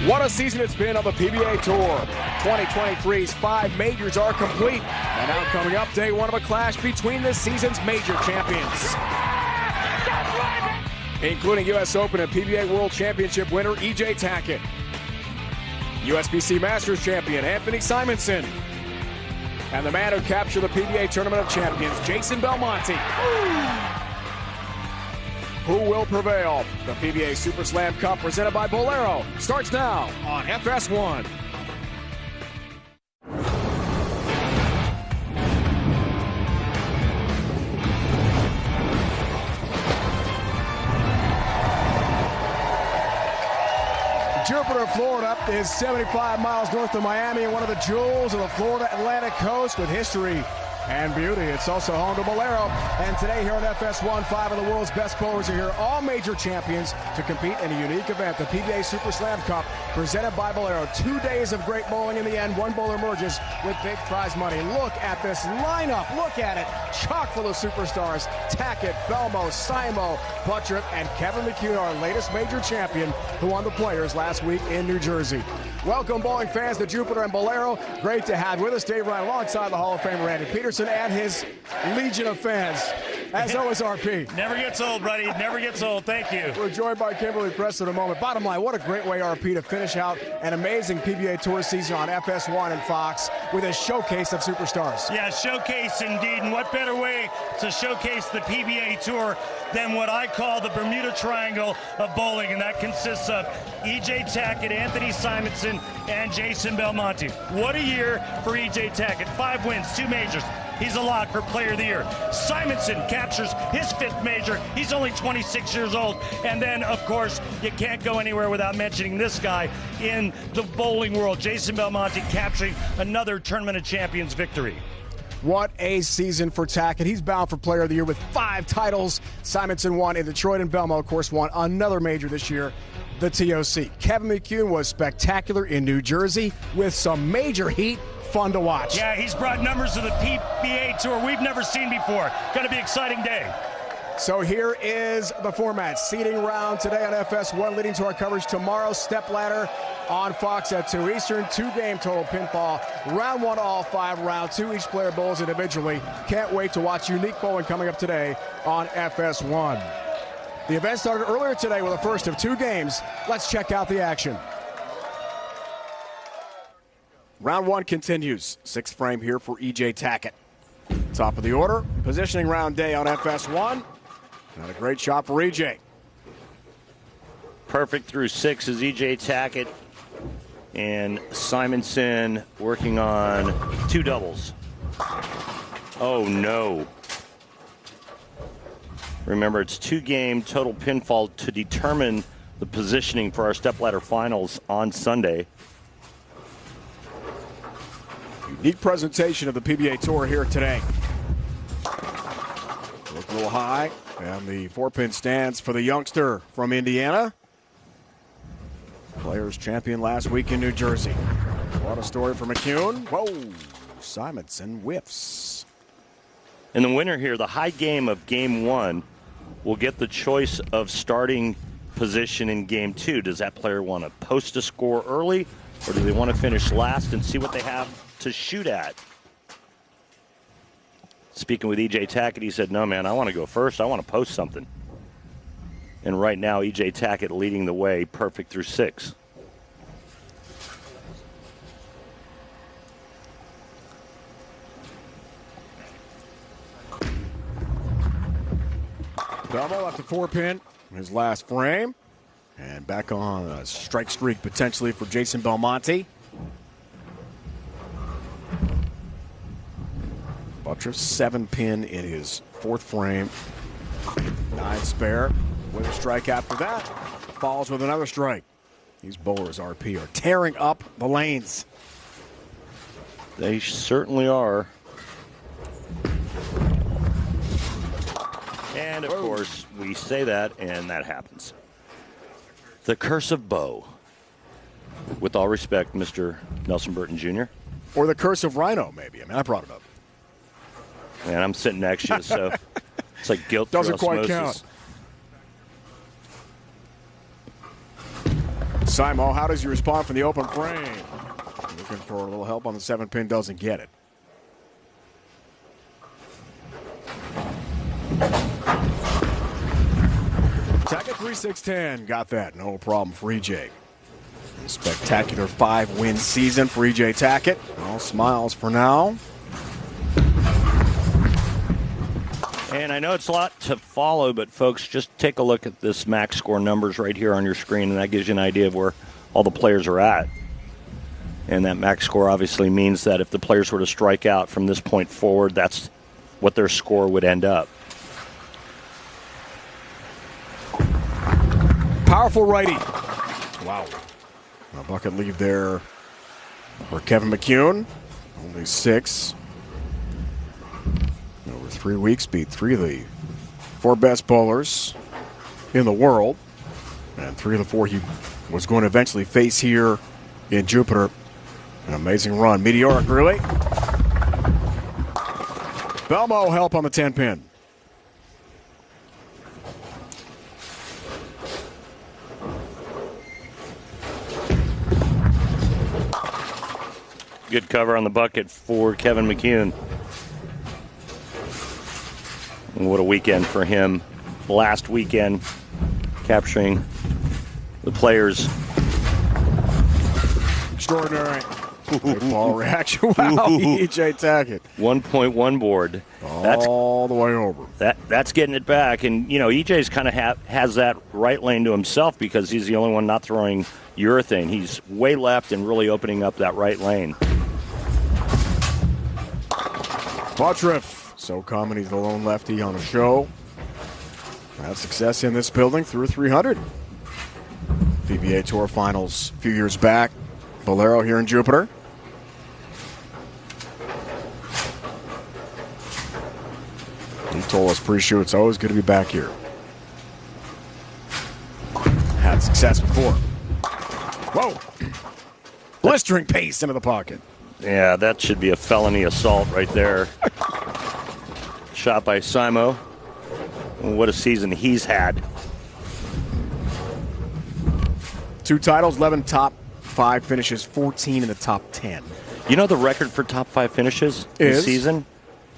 What a season it's been on the PBA Tour. 2023's 5 majors are complete. And now coming up, day 1 of a clash between this season's major champions. Including U.S. Open and PBA World Championship winner E.J. Tackett. USBC Masters champion Anthony Simonson. And the man who captured the PBA Tournament of Champions, Jason Belmonte. Who will prevail? The PBA Super Slam Cup presented by Bolero starts now on FS1. Jupiter, Florida is 75 miles north of Miami and one of the jewels of the Florida Atlantic coast with history and beauty. It's also home to Bolero. And today here on FS1, 5 of the world's best bowlers are here, all major champions, to compete in a unique event, the PBA Super Slam Cup, presented by Bolero. 2 days of great bowling in the end. One bowler emerges with big prize money. Look at this lineup. Look at it. Chock full of superstars. Tackett, Belmo, Simo, Buttrick, and Kevin McCune, our latest major champion, who won the Players last week in New Jersey. Welcome, bowling fans, to Jupiter and Bolero. Great to have with us Dave Ryan alongside the Hall of Famer Randy Peterson and his legion of fans. As always, RP. Never gets old, buddy. Never gets old. Thank you. We're joined by Kimberly Press in a moment. Bottom line, what a great way, RP, to finish out an amazing PBA Tour season on FS1 and Fox with a showcase of superstars. Yeah, showcase indeed. And what better way to showcase the PBA Tour than what I call the Bermuda Triangle of bowling, and that consists of E.J. Tackett, Anthony Simonson, and Jason Belmonte. What a year for E.J. Tackett. 5 wins, 2 majors. He's a lock for Player of the Year. Simonson captures his 5th major. He's only 26 years old. And then, of course, you can't go anywhere without mentioning this guy in the bowling world, Jason Belmonte, capturing another Tournament of Champions victory. What a season for Tackett. He's bound for Player of the Year with 5 titles. Simonson won in Detroit, and Belmo, of course, won another major this year, the TOC. Kevin McCune was spectacular in New Jersey with some major heat. Fun to watch. Yeah, he's brought numbers to the PBA Tour we've never seen before. Going to be an exciting day. So here is the format. Seeding round today on FS1, leading to our coverage tomorrow. Step ladder on Fox at 2 Eastern. 2-game total pinfall. Round 1, all 5. Round 2, each player bowls individually. Can't wait to watch unique bowling coming up today on FS1. The event started earlier today with the first of 2 games. Let's check out the action. Round 1 continues. 6th frame here for E.J. Tackett. Top of the order. Positioning round day on FS1. Not a great shot for E.J. Perfect through 6 is E.J. Tackett. And Simonson working on 2 doubles. Oh, no. Remember, it's 2-game total pinfall to determine the positioning for our stepladder finals on Sunday. Unique presentation of the PBA Tour here today. Look a little high, and the 4-pin stands for the youngster from Indiana. Players champion last week in New Jersey. What a story for McCune. Whoa, Simonson whiffs. And the winner here, the high game of Game 1, will get the choice of starting position in Game 2. Does that player want to post a score early, or do they want to finish last and see what they have to shoot at? Speaking with E.J. Tackett, he said, no, man, I want to go first. I want to post something. And right now, E.J. Tackett leading the way, perfect through 6. Double at the 4-pin, his last frame. And back on a strike streak potentially for Jason Belmonte. Buttrick 7-pin in his 4th frame. 9 spare. With a strike after that. Falls with another strike. These bowlers, RP, are tearing up the lanes. They certainly are. And, of course, we say that, and that happens. The curse of Bo. With all respect, Mr. Nelson Burton Jr. Or the curse of Rhino, maybe. I mean, I brought it up. And I'm sitting next to you, so it's like guilt through doesn't quite count. Simo, how does he respond from the open frame? Looking for a little help on the 7-pin, doesn't get it. Tackett 3-6-10, got that, no problem for EJ. Spectacular 5-win season for EJ Tackett. All smiles for now. And I know it's a lot to follow, but folks, just take a look at this max score numbers right here on your screen, and that gives you an idea of where all the players are at. And that max score obviously means that if the players were to strike out from this point forward, that's what their score would end up. Powerful righty. Wow. A bucket lead there for Kevin McCune. Only 6. Over 3 weeks, beat 3 of the 4 best bowlers in the world. And 3 of the 4 he was going to eventually face here in Jupiter. An amazing run. Meteoric, really. Belmo help on the 10-pin. Good cover on the bucket for Kevin McCune. And what a weekend for him. Last weekend, capturing the players. Extraordinary. Great ball reaction. Wow, EJ Tackett. 1.1 board. All the way over. That's getting it back. And, you know, EJ's kind of has that right lane to himself because he's the only one not throwing urethane. He's way left and really opening up that right lane. Buttriff, so common he's the lone lefty on a show. Had success in this building through 300. PBA Tour Finals a few years back. Bolero here in Jupiter. He told us pre-show it's always good to be back here. Had success before. Whoa! Blistering pace into the pocket. Yeah, that should be a felony assault right there. Shot by Simo. What a season he's had. 2 titles, 11 top 5 finishes, 14 in the top 10. You know the record for top 5 finishes this season?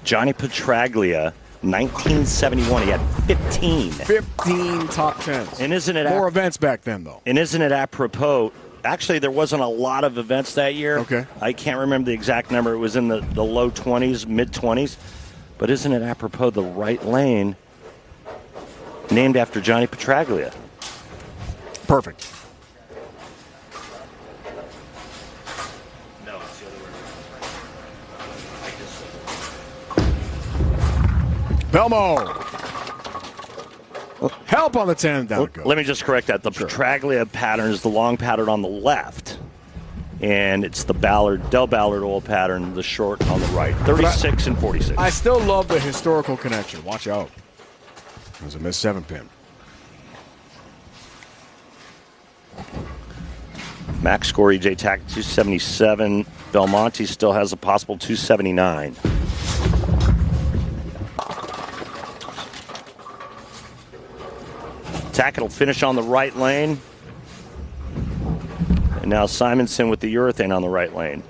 Johnny Petraglia, 1971. He had 15. 15 top 10s. And isn't it more events back then, though? And isn't it apropos? Actually, there wasn't a lot of events that year. Okay. I can't remember the exact number. It was in the low 20s, mid-20s. But isn't it apropos the right lane named after Johnny Petraglia? Perfect. No, it's the other way. Belmo. Help on the 10. That would go. Let me just correct that. The Petraglia pattern is the long pattern on the left. And it's the Del Ballard oil pattern, the short on the right. 36 and 46. I still love the historical connection. Watch out. It was a missed 7-pin. Max score, EJ Tackett 277. Belmonte still has a possible 279. Tackett will finish on the right lane. And now Simonson with the urethane on the right lane.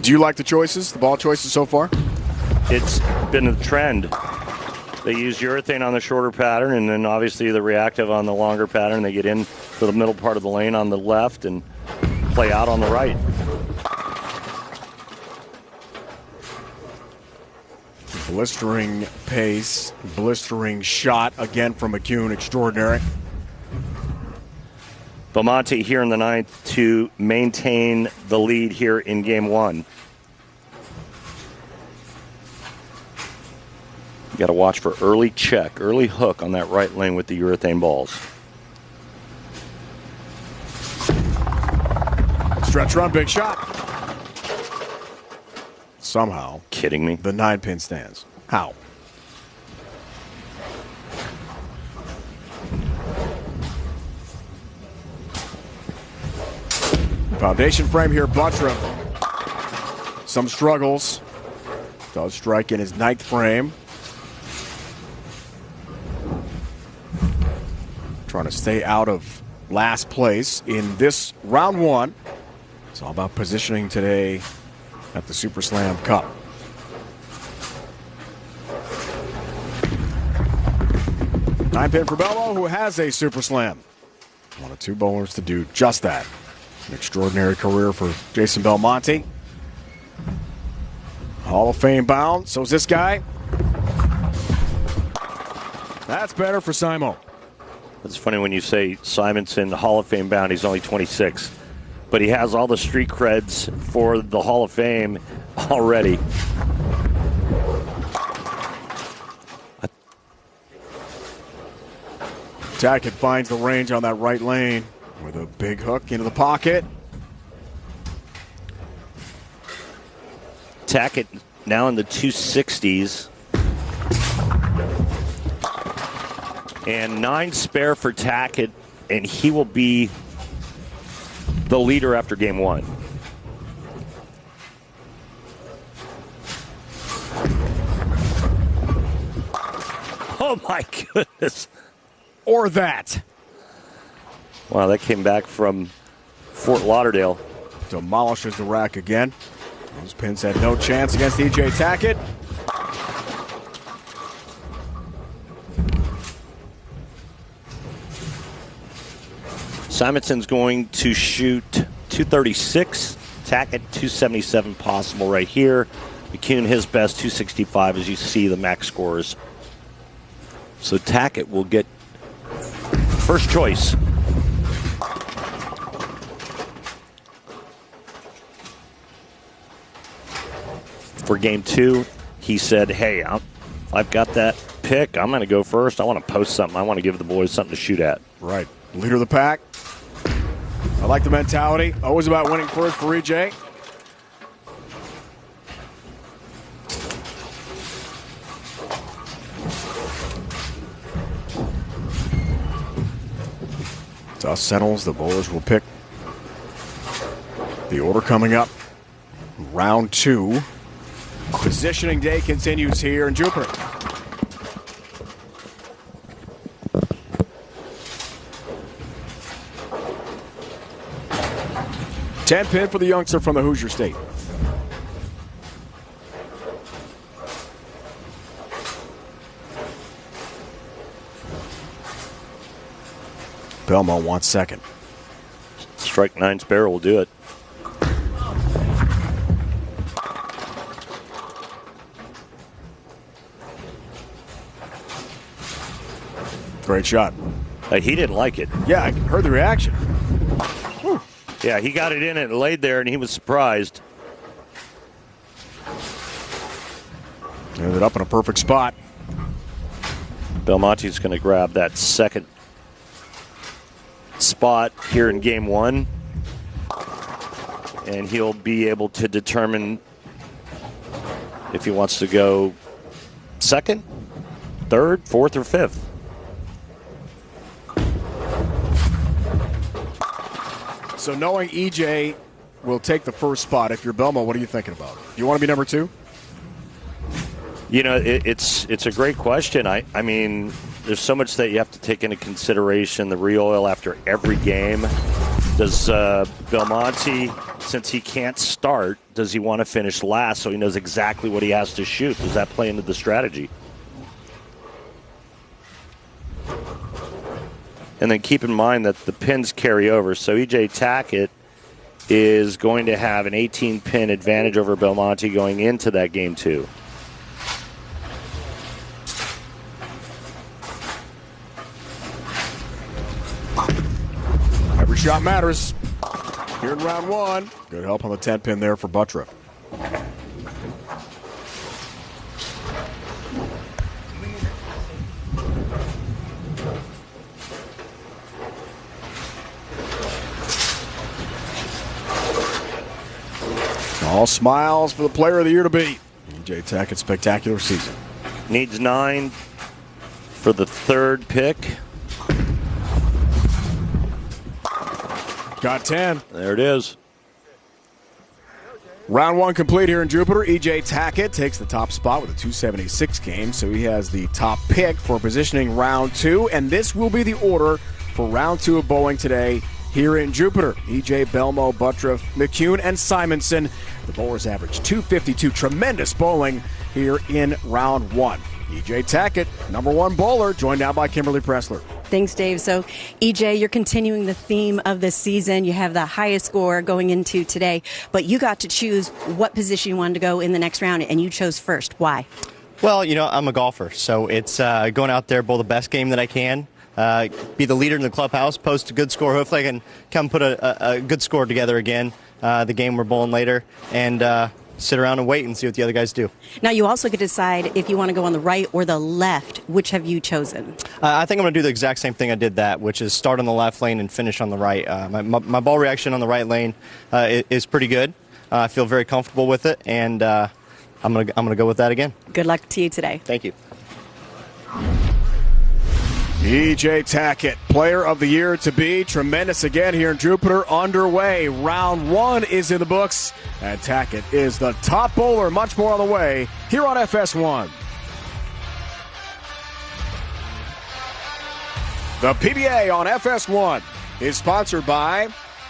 Do you like the choices, the ball choices so far? It's been a trend. They use urethane on the shorter pattern, and then obviously the reactive on the longer pattern. They get in to the middle part of the lane on the left and play out on the right. Blistering pace, blistering shot again from McCune. Extraordinary. Belmonte here in the 9th to maintain the lead here in game 1. You got to watch for early check, early hook on that right lane with the urethane balls. Stretch run, big shot. Somehow. Kidding me? The 9-pin stands. How? Foundation frame here, Buttriff. Some struggles. Does strike in his 9th frame. trying to stay out of last place in this round one. It's all about positioning today at the Super Slam Cup. Nine pin for Belmo, who has a Super Slam. One of two bowlers to do just that. An extraordinary career for Jason Belmonte. Hall of Fame bound. So's this guy. That's better for Simo. It's funny when you say Simonson, Hall of Fame bound, he's only 26. But he has all the street creds for the Hall of Fame already. Tackett finds the range on that right lane with a big hook into the pocket. Tackett now in the 260s. And 9 spare for Tackett, and he will be the leader after game 1. Oh my goodness. Or that. Wow, that came back from Fort Lauderdale. Demolishes the rack again. Those pins had no chance against E.J. Tackett. Simonson's going to shoot 236. Tackett 277 possible right here. McCune his best 265 as you see the max scores. So Tackett will get first choice. For game 2, he said, hey, I've got that pick. I'm going to go first. I want to post something. I want to give the boys something to shoot at. Right. Leader of the pack. I like the mentality. Always about winning first for EJ. Toss settles. The bowlers will pick the order coming up. Round 2. Positioning day continues here in Jupiter. Ten pin for the youngster from the Hoosier State. Belmo wants second. Strike 9 spare will do it. Great shot. He didn't like it. Yeah, I heard the reaction. Whew. Yeah, he got it in and laid there, and he was surprised. Ended up in a perfect spot. Belmonte's going to grab that second spot here in game 1, and he'll be able to determine if he wants to go second, third, fourth, or fifth. So knowing EJ will take the first spot, if you're Belmo, what are you thinking about? You want to be number 2? You know, it's a great question. I mean, there's so much that you have to take into consideration. The re-oil after every game. Does Belmonte, since he can't start, does he want to finish last so he knows exactly what he has to shoot? Does that play into the strategy? And then keep in mind that the pins carry over. So E.J. Tackett is going to have an 18-pin advantage over Belmonte going into that game 2. Every shot matters. Here in round 1. Good help on the 10-pin there for Buttriff. All smiles for the player of the year to be. E.J. Tackett's spectacular season. Needs 9 for the third pick. Got 10. There it is. Round 1 complete here in Jupiter. E.J. Tackett takes the top spot with a 276 game, so he has the top pick for positioning round 2, and this will be the order for round 2 of bowling today here in Jupiter. EJ, Belmo, Buttriff, McCune, and Simonson. The bowlers average 252. Tremendous bowling here in round 1. EJ Tackett, number 1 bowler, joined now by Kimberly Pressler. Thanks, Dave. So, EJ, you're continuing the theme of this season. You have the highest score going into today, but you got to choose what position you wanted to go in the next round, and you chose first. Why? Well, I'm a golfer, so it's going out there, bowl the best game that I can, be the leader in the clubhouse, post a good score. Hopefully I can come put a good score together again, the game we're bowling later, and sit around and wait and see what the other guys do. Now, you also could decide if you want to go on the right or the left. Which have you chosen? I think I'm going to do the exact same thing I did which is start on the left lane and finish on the right. My ball reaction on the right lane is pretty good. I feel very comfortable with it, and I'm gonna go with that again. Good luck to you today. Thank you. EJ Tackett, player of the year to be. Tremendous again here in Jupiter. Underway. Round 1 is in the books. And Tackett is the top bowler. Much more on the way here on FS1. The PBA on FS1 is sponsored by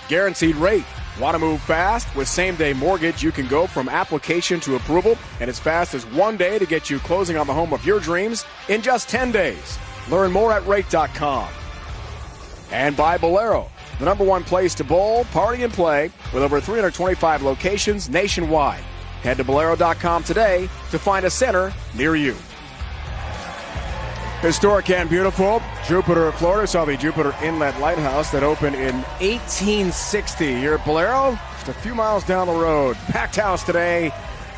Guaranteed Rate. Want to move fast? With same-day mortgage, you can go from application to approval and as fast as 1 day to get you closing on the home of your dreams in just 10 days. Learn more at rate.com. And by Bolero, the number 1 place to bowl, party, and play with over 325 locations nationwide. Head to Bolero.com today to find a center near you. Historic and beautiful, Jupiter, Florida saw the Jupiter Inlet Lighthouse that opened in 1860. Here at Bolero, just a few miles down the road. Packed house today.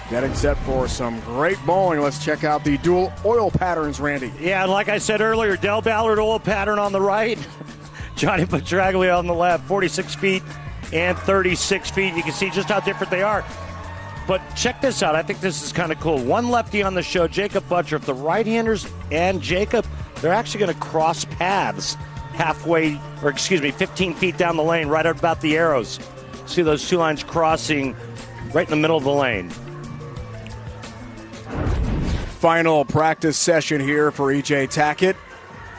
Getting set for some great bowling. Let's check out the dual oil patterns, Randy. Yeah, and like I said earlier, Del Ballard oil pattern on the right, Johnny Petraglia on the left, 46 feet and 36 feet. You can see just how different they are. But check this out. I think this is kind of cool. One lefty on the show, Jacob Buttriff. The right-handers and Jacob, they're actually going to cross paths 15 feet down the lane, right about the arrows. See those 2 lines crossing right in the middle of the lane. Final practice session here for EJ Tackett.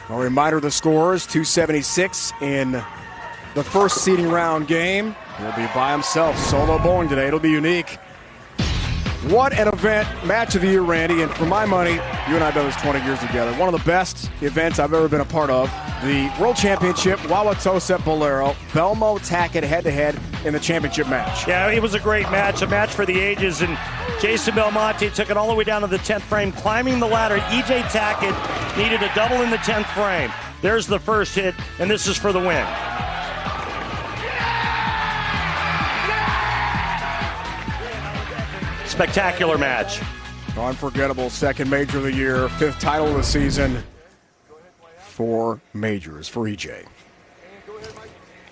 A reminder of the scores, 276 in the first seeding round game. He'll be by himself, solo bowling today. It'll be unique. What an event, match of the year, Randy. And for my money, you and I have done this 20 years together. One of the best events I've ever been a part of. The World Championship, Wauwatosa Bolero, Belmo Tackett head-to-head in the championship match. Yeah, it was a great match, a match for the ages. And Jason Belmonte took it all the way down to the 10th frame, climbing the ladder. EJ Tackett needed a double in the 10th frame. There's the first hit, and this is for the win. Spectacular match. Unforgettable second major of the year, 5th title of the season. 4 majors for EJ.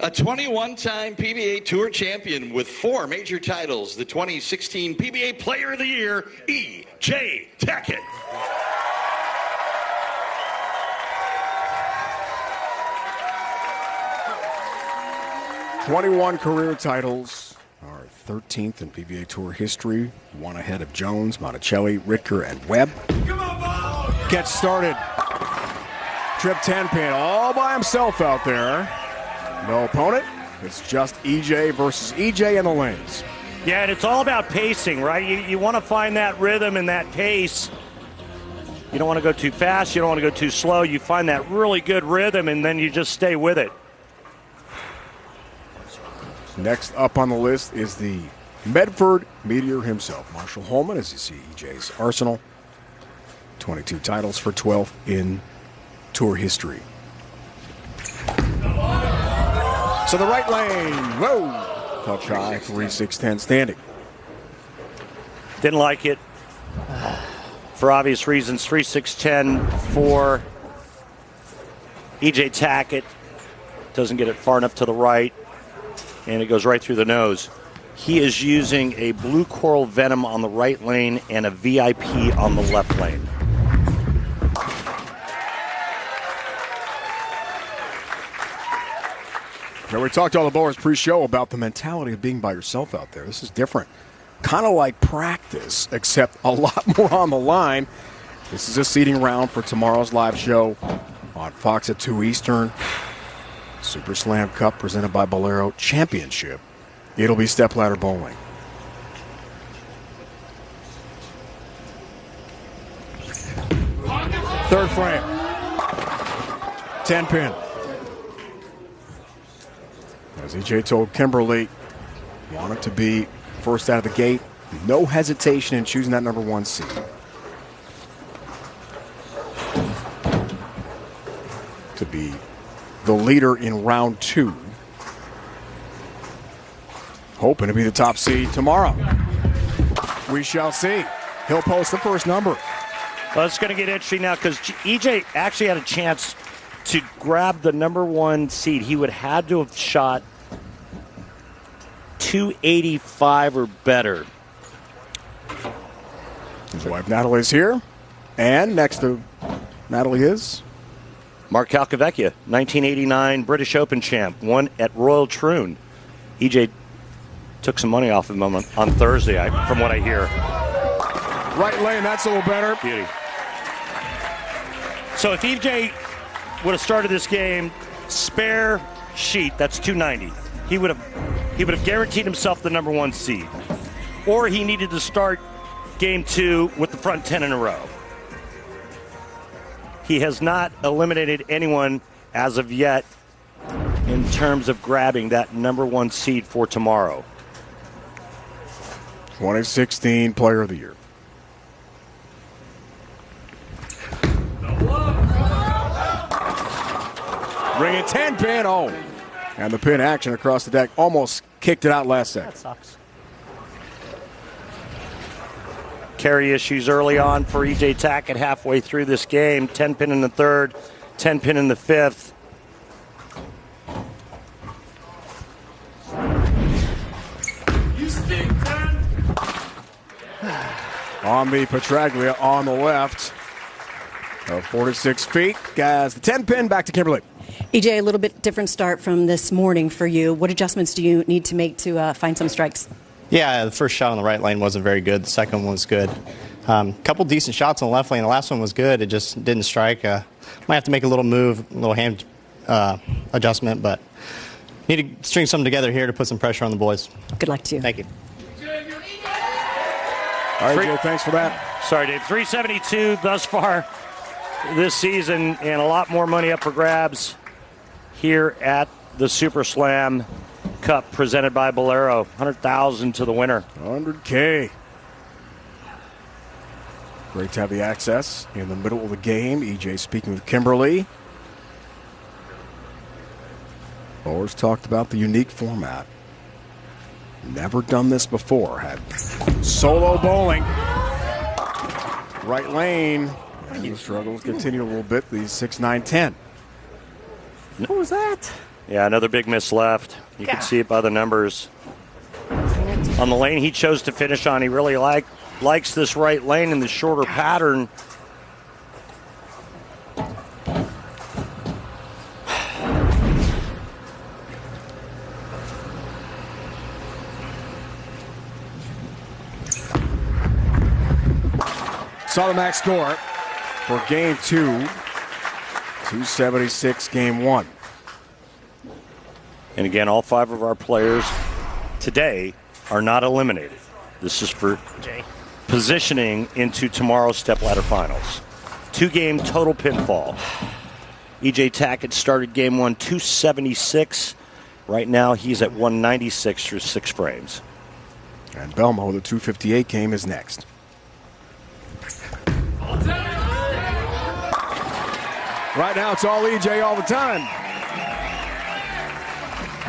A 21-time PBA Tour champion with 4 major titles, the 2016 PBA Player of the Year, EJ Tackett. "21 career titles, our 13th in PBA Tour history, 1 ahead of Jones, Monticelli, Ritker, and Webb." Gets started. Trip 10 pin all by himself out there. No opponent. It's just EJ versus EJ in the lanes. Yeah, and it's all about pacing, right? You want to find that rhythm and that pace. You don't want to go too fast. You don't want to go too slow. You find that really good rhythm, and then you just stay with it. Next up on the list is the Medford Meteor himself, Marshall Holman, as you see EJ's arsenal. 22 titles for 12th in Tour history. So the right lane, whoa, touch high, 3-6-10 standing. Didn't like it for obvious reasons. 3-6-10 for EJ Tackett. Doesn't get it far enough to the right, and it goes right through the nose. He is using a blue coral venom on the right lane and a VIP on the left lane. Now, we talked to all the bowlers pre-show about the mentality of being by yourself out there. This is different. Kind of like practice, except a lot more on the line. This is a seeding round for tomorrow's live show on Fox at 2 Eastern. Super Slam Cup presented by Bolero Championship. It'll be stepladder bowling. Third frame. 10 pin. As EJ told Kimberly, wanted to be first out of the gate. No hesitation in choosing that number 1 seed. To be the leader in round 2. Hoping to be the top seed tomorrow. We shall see. He'll post the first number. Well, it's going to get interesting now because EJ actually had a chance to grab the number 1 seed. He would have had to have shot 285 or better. His wife Natalie's here. And next to Natalie is Mark Calcavecchia, 1989 British Open champ, won at Royal Troon. EJ took some money off of him on Thursday, from what I hear. Right lane, that's a little better. Beauty. So if EJ would have started this game, spare sheet, that's 290. He would have guaranteed himself the number 1 seed. Or he needed to start game 2 with the front 10 in a row. He has not eliminated anyone as of yet in terms of grabbing that number 1 seed for tomorrow. 2016 Player of the Year. Ring it 10 pin. Oh. And the pin action across the deck almost kicked it out last second. That sucks. Carry issues early on for EJ Tackett halfway through this game. 10 pin in the third, 10 pin in the fifth. On the Petraglia on the left. 46 feet. Guys, the 10 pin back to Kimberly. EJ, a little bit different start from this morning for you. What adjustments do you need to make to find some strikes? Yeah, the first shot on the right lane wasn't very good. The second one was good. Couple decent shots on the left lane. The last one was good. It just didn't strike. Might have to make a little move, a little hand adjustment, but need to string something together here to put some pressure on the boys. Good luck to you. Thank you. All right, Joe, thanks for that. Sorry, Dave. 372 thus far this season, and a lot more money up for grabs here at the Super Slam Cup presented by Bolero. $100,000 to the winner. $100K. Great to have the access in the middle of the game. EJ speaking with Kimberly. Bowers talked about the unique format. Never done this before. Had solo bowling. Right lane. And the struggles continue a little bit. These 6, 9, 10. What was that? Yeah, another big miss left. You can see it by the numbers. On the lane he chose to finish on, he really likes this right lane in the shorter pattern. Saw the max score for game 2. 276, game 1. And again, all 5 of our players today are not eliminated. This is for positioning into tomorrow's stepladder finals. 2-game total pinfall. EJ Tackett started game 1 276. Right now he's at 196 through 6 frames. And Belmo, the 258 game, is next. Right now it's all EJ all the time.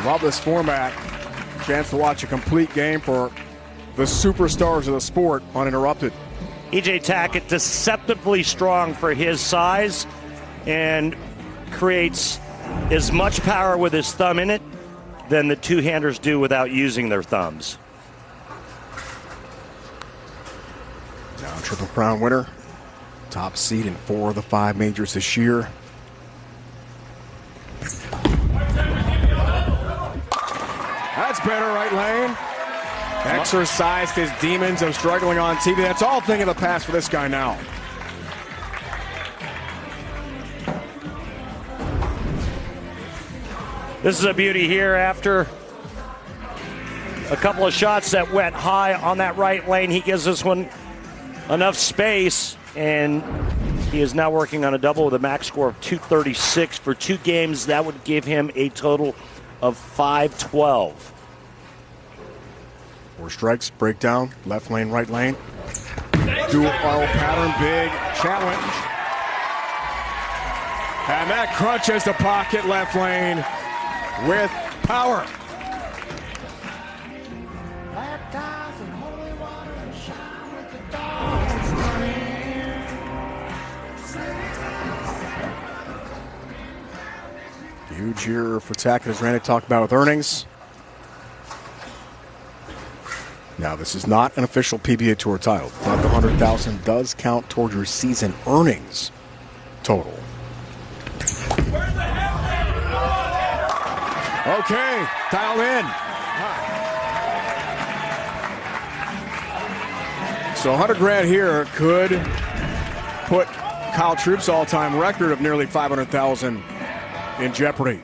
Love this format. Chance to watch a complete game for the superstars of the sport uninterrupted. EJ Tackett deceptively strong for his size and creates as much power with his thumb in it than the two-handers do without using their thumbs. Now Triple Crown winner. Top seed in 4 of the 5 majors this year. That's better, right lane. Exercised his demons of struggling on TV. That's all thing of the past for this guy now. This is a beauty here after a couple of shots that went high on that right lane. He gives this one enough space, and he is now working on a double with a max score of 236. For 2 games, that would give him a total of 512. 4 strikes, breakdown, left lane, right lane. Dual barrel pattern, big challenge. And that crunches the pocket, left lane with power. Huge year for Tackett, as Randy talked about with earnings. Now, this is not an official PBA Tour title, but the $100,000 does count toward your season earnings total. Okay, dialed in. So $100,000 here could put Kyle Troop's all-time record of nearly $500,000 in jeopardy.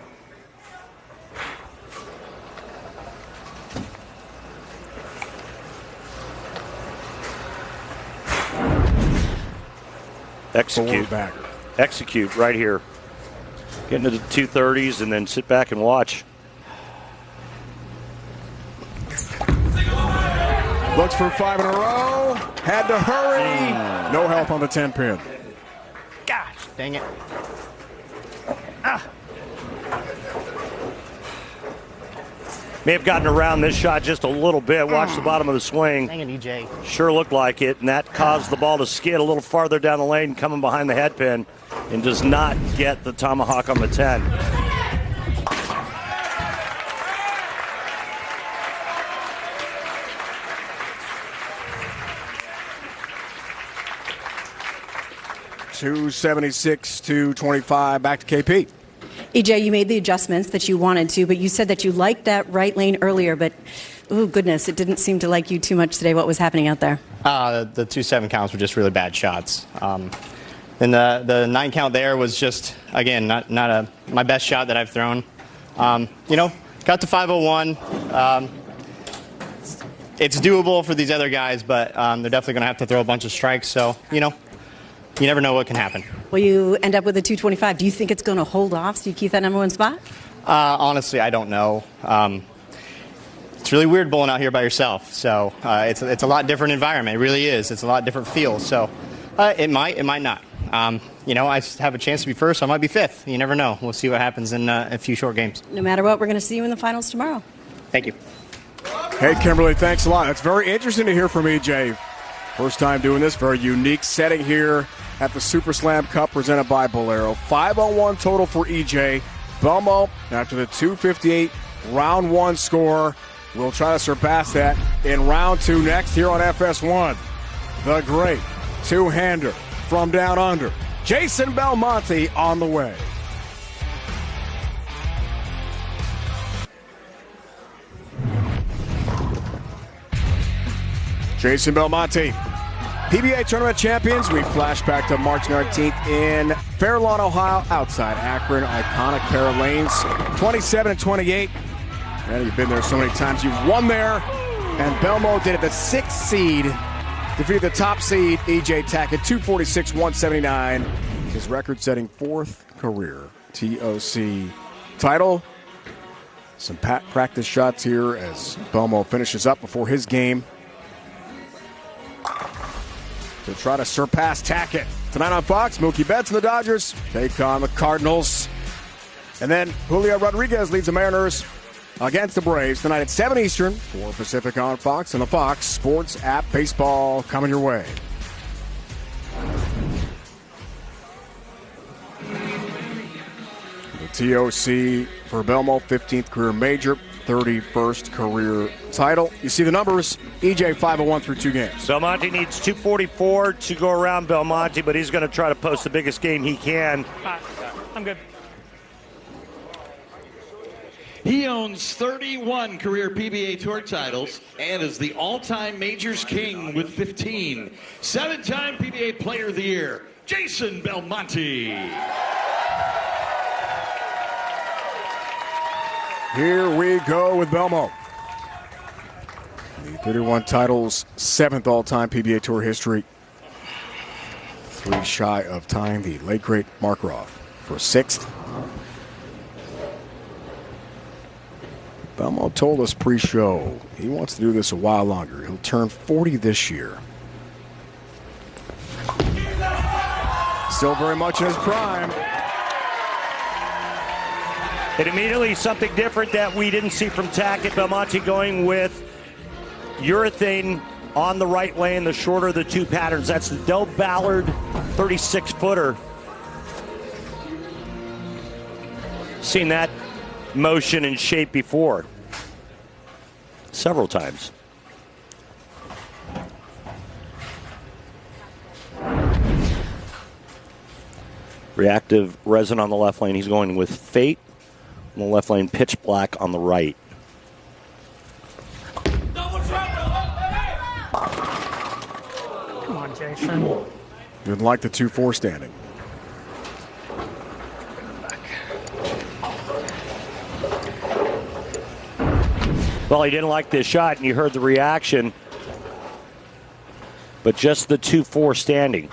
Execute right here. Get into the 230s and then sit back and watch. Looks for 5 in a row. Had to hurry. No help on the 10-pin. Gosh, dang it. May have gotten around this shot just a little bit. Watch the bottom of the swing. Dang it, EJ. Sure looked like it, and that caused the ball to skid a little farther down the lane, coming behind the head pin, and does not get the tomahawk on the 10. $276-225. Back to KP. EJ, you made the adjustments that you wanted to, but you said that you liked that right lane earlier, but, oh, goodness, it didn't seem to like you too much today. What was happening out there? The 2-7 counts were just really bad shots. And the 9 count there was just, again, not my best shot that I've thrown. Got to 501. It's doable for these other guys, but they're definitely going to have to throw a bunch of strikes. So, you never know what can happen. Well, you end up with a 225. Do you think it's going to hold off so you keep that number 1 spot? Honestly, I don't know. It's really weird bowling out here by yourself. So it's a lot different environment. It really is. It's a lot different feel. So it might not. I have a chance to be first. I might be 5th. You never know. We'll see what happens in a few short games. No matter what, we're going to see you in the finals tomorrow. Thank you. Hey, Kimberly, thanks a lot. It's very interesting to hear from EJ. First time doing this. Very unique setting here at the Super Slam Cup presented by Bolero. 501 total for EJ. Belmo, after the 258 round 1 score, will try to surpass that in round 2 next here on FS1. The great two-hander from down under, Jason Belmonte, on the way. Jason Belmonte, PBA Tournament champions. We flash back to March 19th in Fair Lawn, Ohio, outside Akron. Iconic pair of lanes, 27 and 28. And you've been there so many times. You've won there. And Belmo did it. The 6th seed defeated the top seed, EJ Tackett, 246-179. His record-setting 4th career TOC title. Some practice shots here as Belmo finishes up before his game to try to surpass Tackett. Tonight on Fox, Mookie Betts and the Dodgers take on the Cardinals. And then Julio Rodriguez leads the Mariners against the Braves tonight at 7 Eastern, 4 Pacific on Fox and the Fox Sports app. Baseball coming your way. The TOC for Belmo, 15th career major, 31st career title. You see the numbers. EJ 501 through 2 games. Belmonte needs 244 to go around Belmonte, but he's going to try to post the biggest game he can. I'm good. He owns 31 career PBA Tour titles and is the all-time majors king with 15. 7-time PBA Player of the Year, Jason Belmonte. Here we go with Belmo. The 31 titles, 7th all-time PBA Tour history. 3 shy of tying the late great Markarov for 6th. Belmo told us pre-show he wants to do this a while longer. He'll turn 40 this year. Still very much in his prime. And immediately something different that we didn't see from Tackett. Belmonte going with urethane on the right lane, the shorter of the 2 patterns. That's the Del Ballard 36-footer. Seen that motion and shape before. Several times. Reactive resin on the left lane. He's going with Fate. On the left lane, Pitch Black on the right. Come on, Jason. Didn't like the 2-4 standing. Well, he didn't like this shot, and you heard the reaction. But just the 2-4 standing.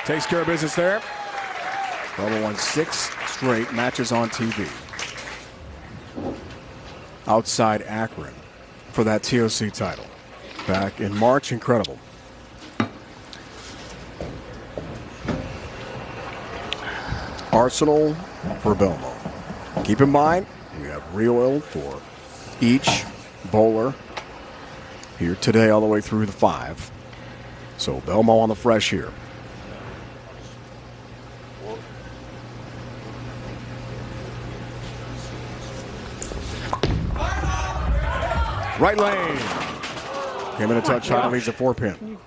Takes care of business there. Belmo won 6 straight matches on TV. Outside Akron for that TOC title. Back in March, incredible. Arsenal for Belmo. Keep in mind, we have re-oil for each bowler here today all the way through the 5. So Belmo on the fresh here. Right lane. Came in a touch shot and leads the 4-pin.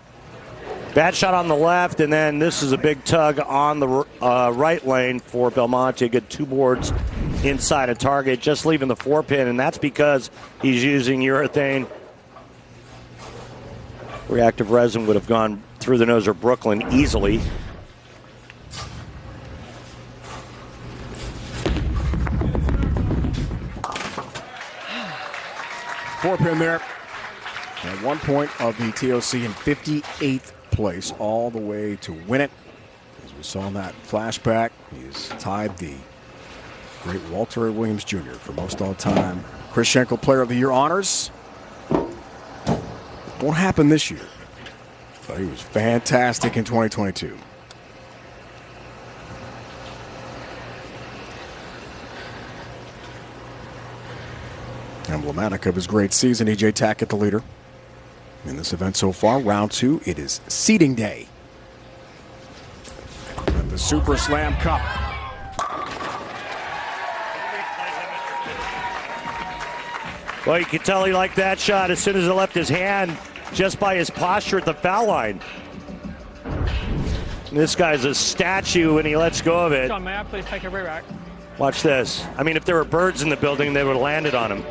Bad shot on the left, and then this is a big tug on the right lane for Belmonte. Good 2 boards inside a target, just leaving the 4-pin, and that's because he's using urethane. Reactive resin would have gone through the nose of Brooklyn easily. Four-pin there. At one point of the TOC in 58th place, all the way to win it. As we saw in that flashback, he's tied the great Walter Williams Jr. for most all-time Chris Schenkel Player of the Year honors. Won't happen this year, but he was fantastic in 2022. Emblematic of his great season, E.J. Tackett, the leader. In this event so far, round 2, it is seeding day. And the Super Slam Cup. Well, you can tell he liked that shot as soon as it left his hand, just by his posture at the foul line. This guy's a statue when he lets go of it. John, may I please take a re-rack? Watch this. I mean, if there were birds in the building, they would have landed on him.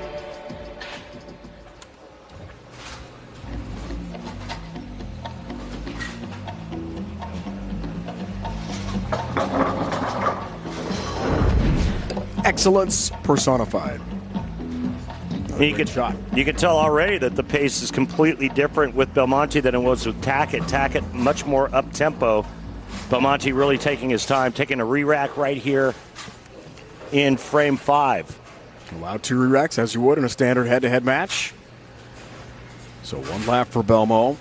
Excellence personified. You could tell already that the pace is completely different with Belmonte than it was with Tackett. Tackett much more up-tempo. Belmonte really taking his time, taking a re-rack right here in frame 5. Allowed 2 re-racks as you would in a standard head-to-head match. So 1 lap for Belmo.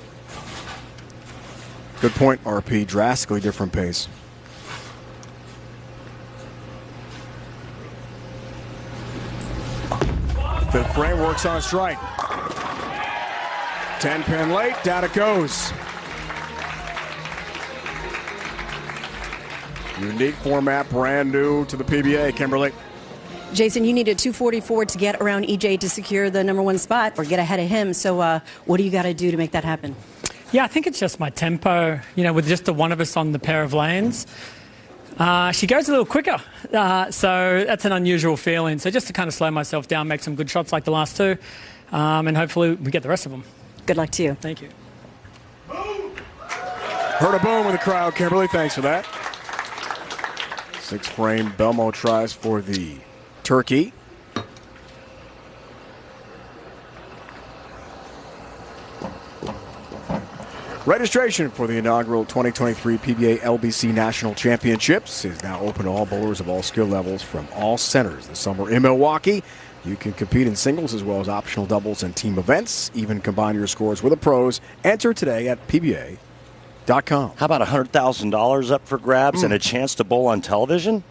Good point, RP. Drastically different pace. Fifth frame works on a strike. 10-pin late, down it goes. Unique format, brand new to the PBA, Kimberly. Jason, you needed 244 to get around EJ to secure the #1 spot or get ahead of him. So what do you got to do to make that happen? Yeah, I think it's just my tempo, with just the one of us on the pair of lanes. She goes a little quicker, so that's an unusual feeling. So just to kind of slow myself down, make some good shots like the last 2, and hopefully we get the rest of them. Good luck to you. Thank you. Heard a boom in the crowd, Kimberly. Thanks for that. 6-frame. Belmo tries for the turkey. Registration for the inaugural 2023 PBA LBC National Championships is now open to all bowlers of all skill levels from all centers this summer in Milwaukee. You can compete in singles as well as optional doubles and team events. Even combine your scores with the pros. Enter today at PBA.com. How about $100,000 up for grabs and a chance to bowl on television?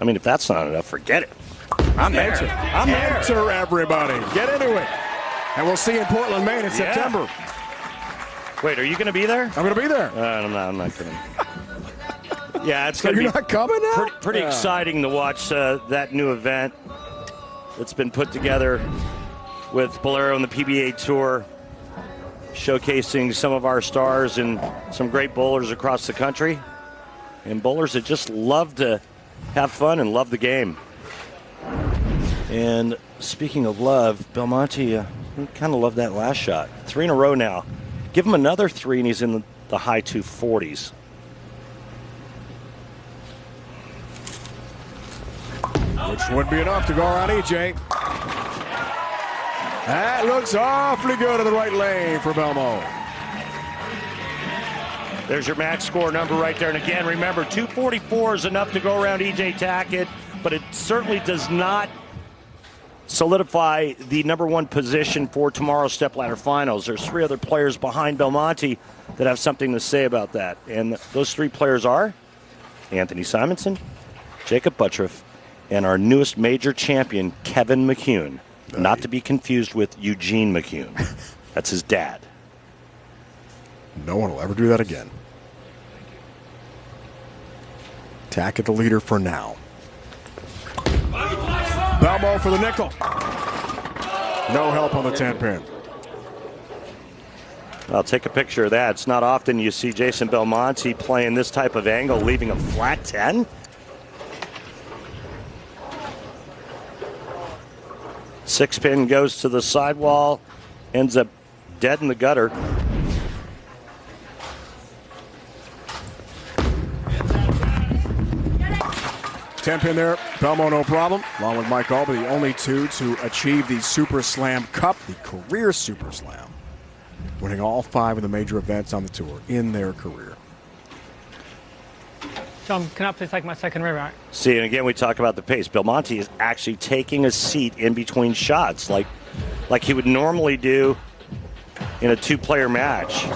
I mean, if that's not enough, forget it. I'm there. Enter, everybody. Get into it. And we'll see you in Portland, Maine in September. Wait, are you going to be there? I'm going to be there. I'm not going to. Yeah, it's going to be not coming now? pretty exciting to watch that new event that's been put together with Bolero and the PBA Tour, showcasing some of our stars and some great bowlers across the country, and bowlers that just love to have fun and love the game. And speaking of love, Belmonte, he kind of loved that last shot. 3 in a row now. Give him another 3, and he's in the high 240s. Which would be enough to go around EJ. That looks awfully good in the right lane for Belmo. There's your match score number right there. And again, remember, 244 is enough to go around EJ Tackett, but it certainly does not solidify the number 1 position for tomorrow's stepladder finals. There's 3 other players behind Belmonte that have something to say about that. And those 3 players are Anthony Simonson, Jacob Buttriff, and our newest major champion, Kevin McCune. Not to be confused with Eugene McCune. That's his dad. No one will ever do that again. Tackett the leader for now. Belmo for the nickel. No help on the 10-pin. I'll take a picture of that. It's not often you see Jason Belmonte playing this type of angle, leaving a flat 10. Six-pin goes to the sidewall, ends up dead in the gutter. Ten-pin there, Belmo no problem. Along with Mike Alba, the only 2 to achieve the Super Slam Cup, the career Super Slam, winning all 5 of the major events on the tour in their career. John, can I please take my second rewrite? See, and again, we talk about the pace. Belmonte is actually taking a seat in between shots, like he would normally do in a 2-player match.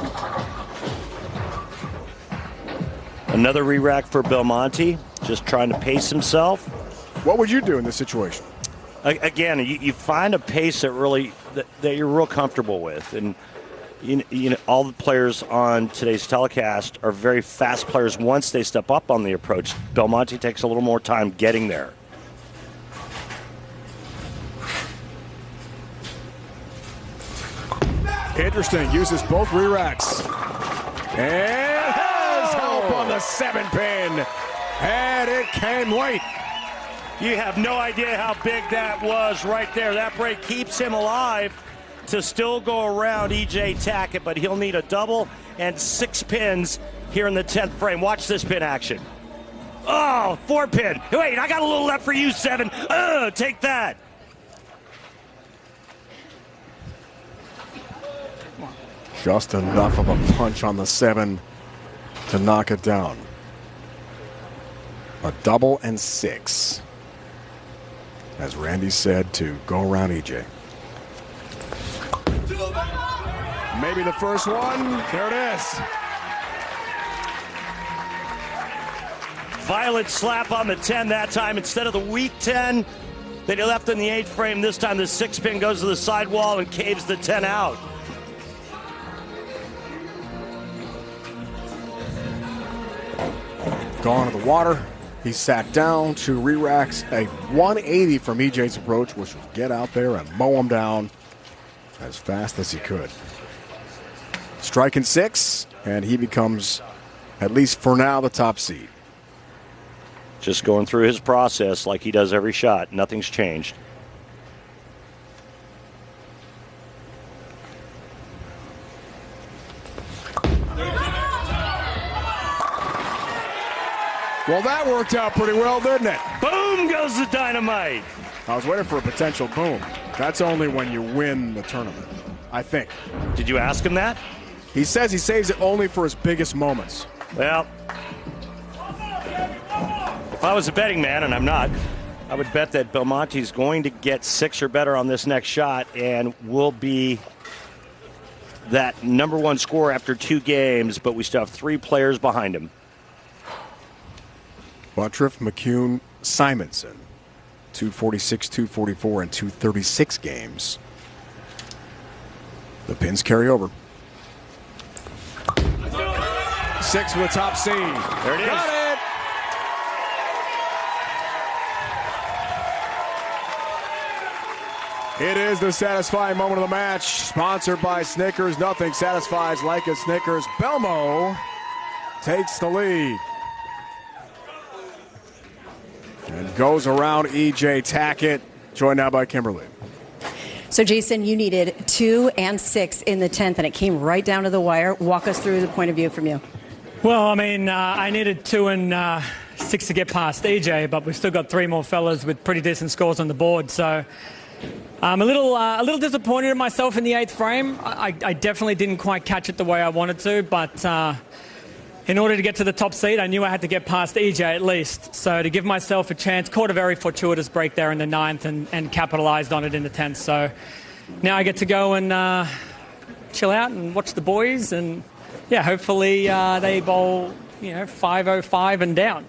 Another re-rack for Belmonte, just trying to pace himself. What would you do in this situation? Again, you find a pace that you're real comfortable with, and you know, all the players on today's telecast are very fast players once they step up on the approach. Belmonte takes a little more time getting there. Interesting. Uses both re-racks. And has help on the 7-pin. And it came late. You have no idea how big that was right there. That break keeps him alive to still go around EJ Tackett, but he'll need a double and 6 pins here in the 10th frame. Watch this pin action. Oh, 4-pin. Wait, I got a little left for you, 7. Take that. Just enough of a punch on the 7 to knock it down. A double and 6. As Randy said, to go around EJ. Maybe the first one. There it is. Violent slap on the 10 that time instead of the weak 10 that he left in the 8th frame. This time the 6-pin goes to the sidewall and caves the 10 out. Gone to the water. He sat down, 2 re-racks, a 180 from EJ's approach, which was get out there and mow him down as fast as he could. Striking 6, and he becomes, at least for now, the top seed. Just going through his process like he does every shot. Nothing's changed. Well, that worked out pretty well, didn't it? Boom goes the dynamite. I was waiting for a potential boom. That's only when you win the tournament, I think. Did you ask him that? He says he saves it only for his biggest moments. Well, if I was a betting man, and I'm not, I would bet that Belmonte's going to get 6 or better on this next shot and will be that number 1 scorer after 2 games, but we still have 3 players behind him. Buttriff, McCune, Simonson. 246, 244, and 236 games. The pins carry over. 6 for the top seed. There it is. Got it! It is the satisfying moment of the match. Sponsored by Snickers. Nothing satisfies like a Snickers. Belmo takes the lead. And goes around E.J. Tackett, joined now by Kimberly. So, Jason, you needed 2 and 6 in the 10th, and it came right down to the wire. Walk us through the point of view from you. Well, I mean, I needed 2 and 6 to get past EJ, but we've still got 3 more fellas with pretty decent scores on the board. So I'm a little disappointed in myself in the 8th frame. I definitely didn't quite catch it the way I wanted to, but in order to get to the top seed, I knew I had to get past EJ at least. So to give myself a chance, caught a very fortuitous break there in the 9th and capitalized on it in the 10th. So now I get to go and chill out and watch the boys, and yeah, hopefully they bowl 505 and down.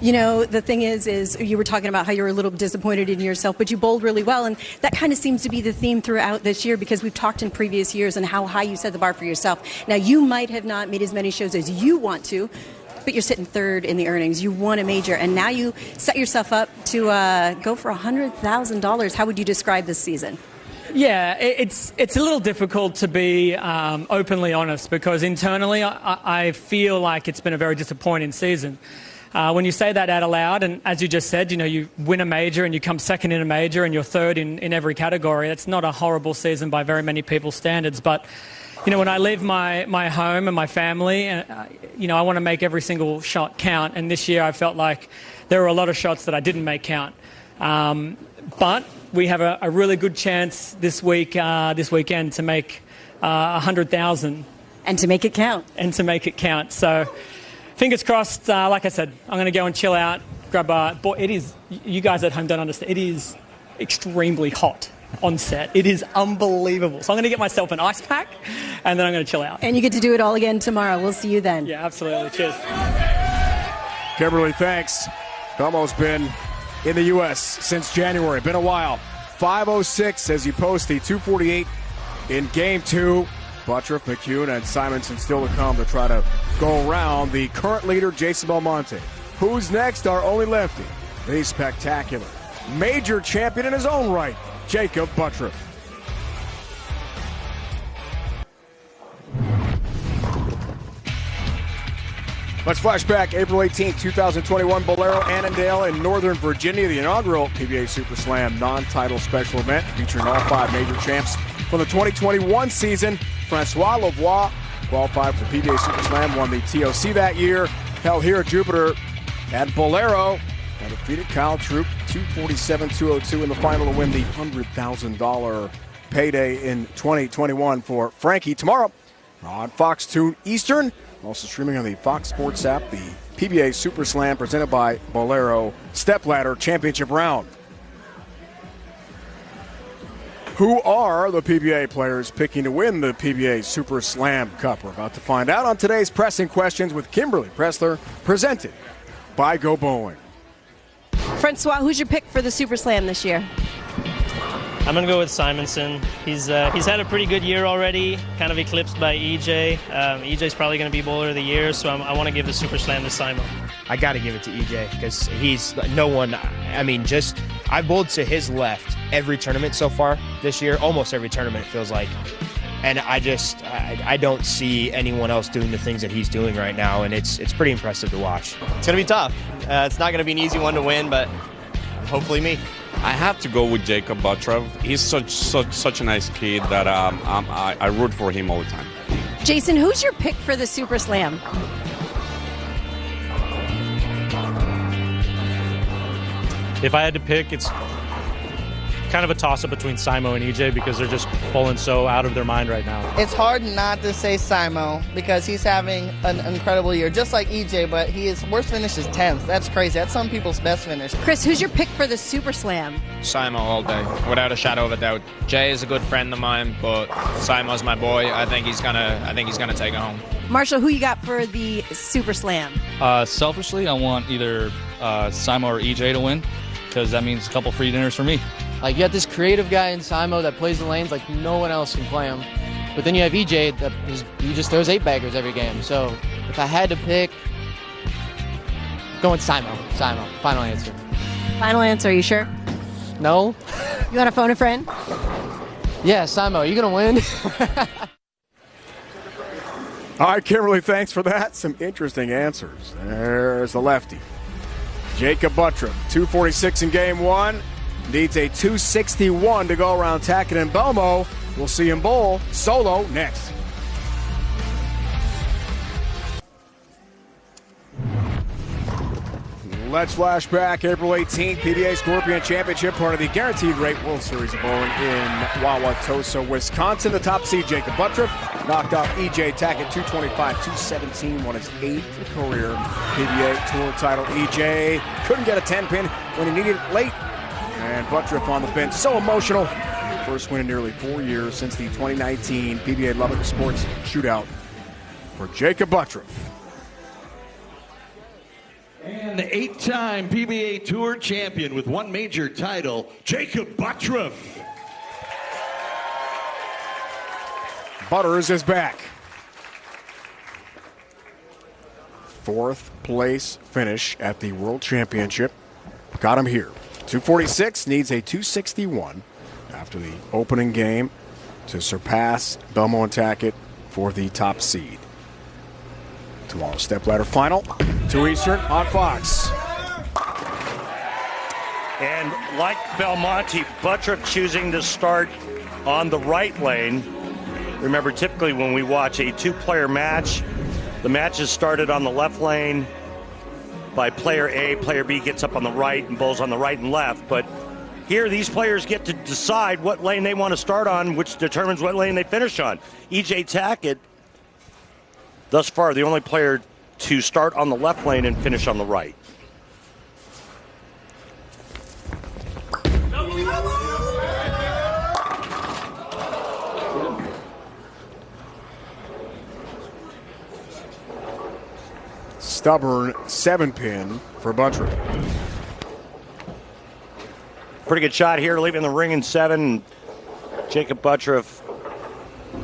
You know, the thing is you were talking about how you were a little disappointed in yourself, but you bowled really well, and that kind of seems to be the theme throughout this year, because we've talked in previous years and how high you set the bar for yourself. Now, you might have not made as many shows as you want to, but you're sitting 3rd in the earnings. You won a major, and now you set yourself up to go for $100,000. How would you describe this season? Yeah, it's a little difficult to be openly honest, because internally I feel like it's been a very disappointing season. When you say that out aloud, and as you just said, you win a major and you come 2nd in a major and you're 3rd in every category, that's not a horrible season by very many people's standards. But, when I leave my home and my family, I want to make every single shot count. And this year I felt like there were a lot of shots that I didn't make count. But we have a really good chance this weekend to make 100,000. And to make it count. And to make it count. So fingers crossed. Like I said, I'm going to go and chill out, grab a... Boy, it is... You guys at home don't understand. It is extremely hot on set. It is unbelievable. So I'm going to get myself an ice pack, and then I'm going to chill out. And you get to do it all again tomorrow. We'll see you then. Yeah, absolutely. Cheers. Kimberly, thanks. Belmo's been in the U.S. since January. Been a while. 5:06 as you post the 248 in Game 2. Buttriff, McCune, and Simonson still to come to try to go around the current leader, Jason Belmonte. Who's next? Our only lefty. The spectacular major champion in his own right, Jacob Buttriff. Let's flash back April 18, 2021, Bolero, Annandale in Northern Virginia, the inaugural PBA Super Slam non-title special event featuring all 5 major champs from the 2021 season. Francois Lavoie qualified for the PBA Super Slam, won the TOC that year, held here at Jupiter at Bolero, and defeated Kyle Troop 247-202 in the final to win the $100,000 payday in 2021 for Frankie. Tomorrow on Fox 2 Eastern, also streaming on the Fox Sports app, the PBA Super Slam presented by Bolero Stepladder Championship Round. Who are the PBA players picking to win the PBA Super Slam Cup? We're about to find out on today's Pressing Questions with Kimberly Pressler, presented by Go Bowling. Francois, who's your pick for the Super Slam this year? I'm going to go with Simonson. He's had a pretty good year already, kind of eclipsed by EJ. EJ's probably going to be Bowler of the Year, so I want to give the Super Slam to Simon. I got to give it to EJ because he's no one. I mean, I've bowled to his left every tournament so far this year, almost every tournament it feels like. And I don't see anyone else doing the things that he's doing right now, and it's pretty impressive to watch. It's going to be tough. It's not going to be an easy one to win, but hopefully me. I have to go with Jacob Buttriff. He's such a nice kid that I root for him all the time. Jason, who's your pick for the Super Slam? if I had to pick, it's kind of a toss-up between Simo and EJ because they're just bowling so out of their mind right now. It's hard not to say Simo because he's having an incredible year, just like EJ, but his worst finish is 10th. That's crazy. That's some people's best finish. Chris, who's your pick for the Super Slam? Simo all day, without a shadow of a doubt. Jay is a good friend of mine, but Simo's my boy. I think he's gonna take it home. Marshall, who you got for the Super Slam? Selfishly, I want either Simo or EJ to win because that means a couple free dinners for me. Like, you got this creative guy in Simo that plays the lanes like no one else can play him. But then you have EJ he just throws 8-baggers every game. So if I had to pick, going Simo. Final answer. Final answer, are you sure? No. You want to phone a friend? Yeah, Simo, are you going to win? All right, Kimberly, thanks for that. Some interesting answers. There's the lefty. Jacob Buttriff, 246 in game one. Needs a 261 to go around Tackett and Belmo. We'll see him bowl solo next. Let's flash back. April 18th, PBA Scorpion Championship, part of the Guaranteed Rate World Series of Bowling in Wauwatosa, Wisconsin. The top seed, Jacob Buttriff, knocked off EJ Tackett, 225-217, won his 8th career PBA Tour title. EJ couldn't get a 10-pin when he needed it late. And Buttriff on the bench, so emotional. First win in nearly 4 years since the 2019 PBA Lubbock Sports Shootout for Jacob Buttriff. And the 8-time PBA Tour champion with one major title, Jacob Buttriff. Butters is back. 4th place finish at the World Championship. Got him here. 246, needs a 261 after the opening game to surpass Belmo and Tackett for the top seed. Tomorrow's stepladder final, 2 Eastern on Fox. And like Belmonte, Buttriff choosing to start on the right lane. Remember, typically when we watch a 2-player match, the match is started on the left lane by player A, player B gets up on the right and bowls on the right and left. But here, these players get to decide what lane they want to start on, which determines what lane they finish on. EJ Tackett, thus far, the only player to start on the left lane and finish on the right. Stubborn 7-pin for Buttriff. Pretty good shot here, leaving the ring in 7. Jacob Buttriff,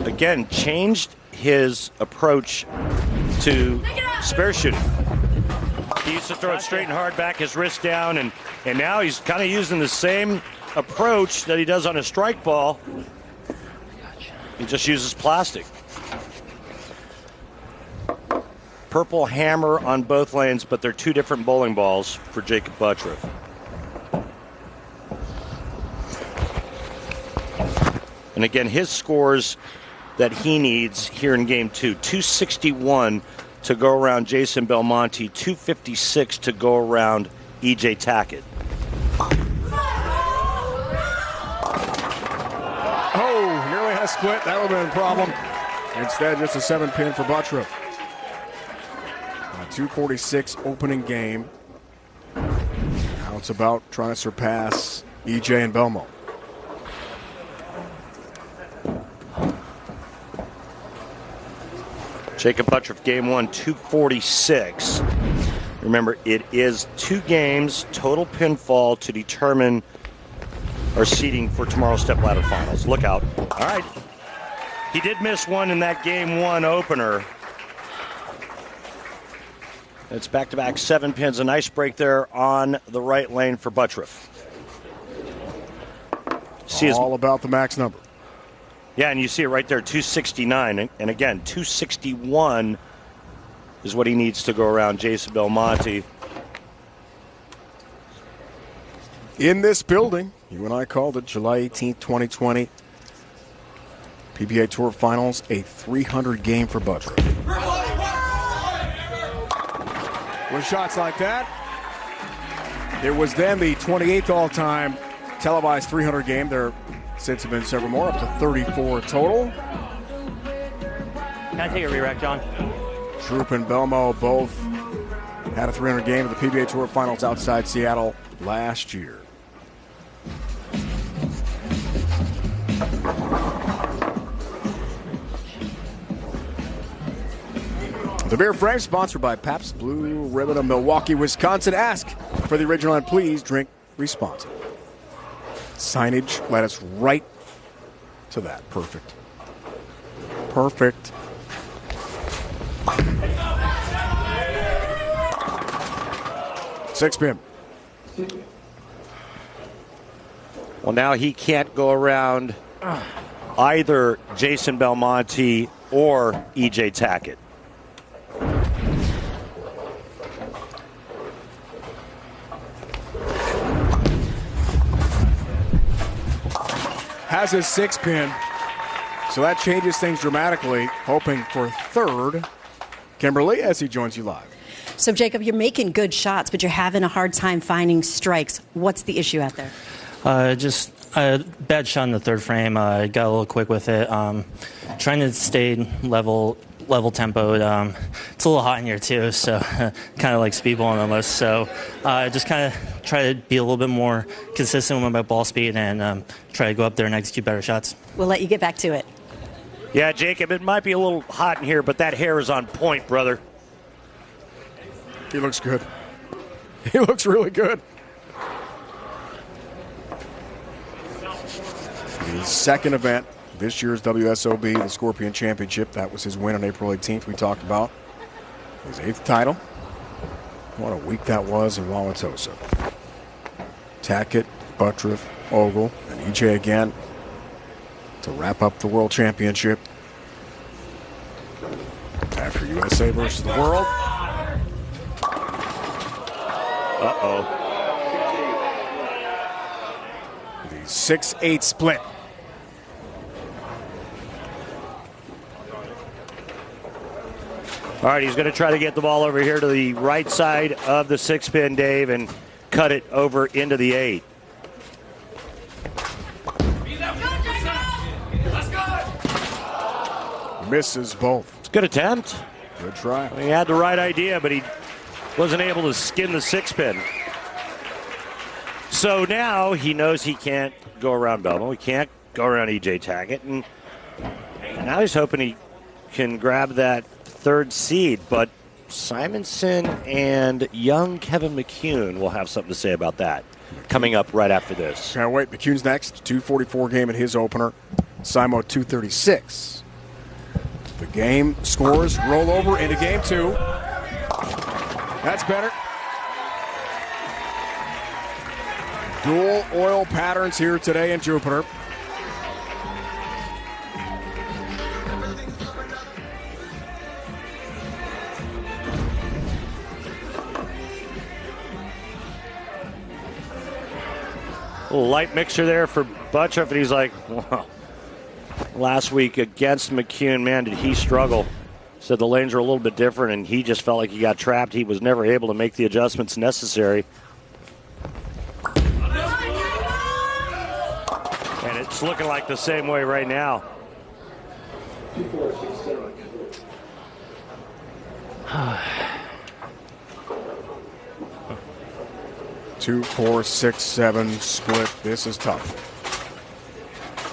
again, changed his approach to spare shooting. He used to throw it straight and hard, back his wrist down, and now he's kind of using the same approach that he does on a strike ball. He just uses plastic. Purple hammer on both lanes, but they're 2 different bowling balls for Jacob Buttriff. And again, his scores that he needs here in game 2, 261 to go around Jason Belmonte, 256 to go around EJ Tackett. Oh, nearly had a split. That would have been a problem. Instead, just a 7-pin for Buttriff. 246 opening game. Now it's about trying to surpass EJ and Belmo. Jacob Buttriff, game 1, 246. Remember, it is 2 games, total pinfall to determine our seeding for tomorrow's stepladder finals. Look out. All right. He did miss one in that game 1 opener. It's back-to-back 7 pins. A nice break there on the right lane for Buttriff. All about the max number. Yeah, and you see it right there, 269. And again, 261 is what he needs to go around Jason Belmonte. In this building, you and I called it July 18th, 2020. PBA Tour Finals, a 300 game for Buttriff. With shots like that, It was then the 28th all-time televised 300 game. There since have been several more, up to 34 total. Can I take a re-rack, John? Troop and Belmo both had a 300 game at the PBA Tour Finals outside Seattle last year. The beer frame sponsored by Pabst Blue Ribbon of Milwaukee, Wisconsin. Ask for the original and please drink responsibly. Signage led us right to that. Perfect. Perfect. Six pin. Well, now he can't go around either Jason Belmonte or EJ Tackett. Has his 6 pin, so that changes things dramatically. Hoping for third. Kimberly, as he joins you live. So, Jacob, you're making good shots, but you're having a hard time finding strikes. What's the issue out there? Just a bad shot in the third frame. I got a little quick with it. Trying to stay level tempoed. It's a little hot in here too, so kind of like speedballing almost. So just kind of try to be a little bit more consistent with my ball speed and try to go up there and execute better shots. We'll let you get back to it. Yeah, Jacob, it might be a little hot in here, but that hair is on point, brother. He looks good. He looks really good. The second event, this year's WSOB, the Scorpion Championship. That was his win on April 18th we talked about. His 8th title. What a week that was in Wauwatosa. Tackett, Buttriff, Ogle, and EJ again to wrap up the World Championship. After USA versus the world. Uh-oh. The 6-8 split. All right, he's going to try to get the ball over here to the right side of the 6-pin, Dave, and cut it over into the 8. Misses both. It's a good attempt. Good try. He had the right idea, but he wasn't able to skin the 6-pin. So now he knows he can't go around Belmo. He can't go around EJ Tackett. And now he's hoping he can grab that third seed. But Simonson and young Kevin McCune will have something to say about that coming up right after this. Can't wait. McCune's next. 2:44 game at his opener. Simo 2:36. The game scores roll over into game 2. That's better. Dual oil patterns here today in Jupiter. A little light mixer there for Buttriff, and he's like, wow. Last week against McCune, man, did he struggle. Said the lanes are a little bit different, and he just felt like he got trapped. He was never able to make the adjustments necessary. And it's looking like the same way right now. Two, 4, 6, 7 split. This is tough.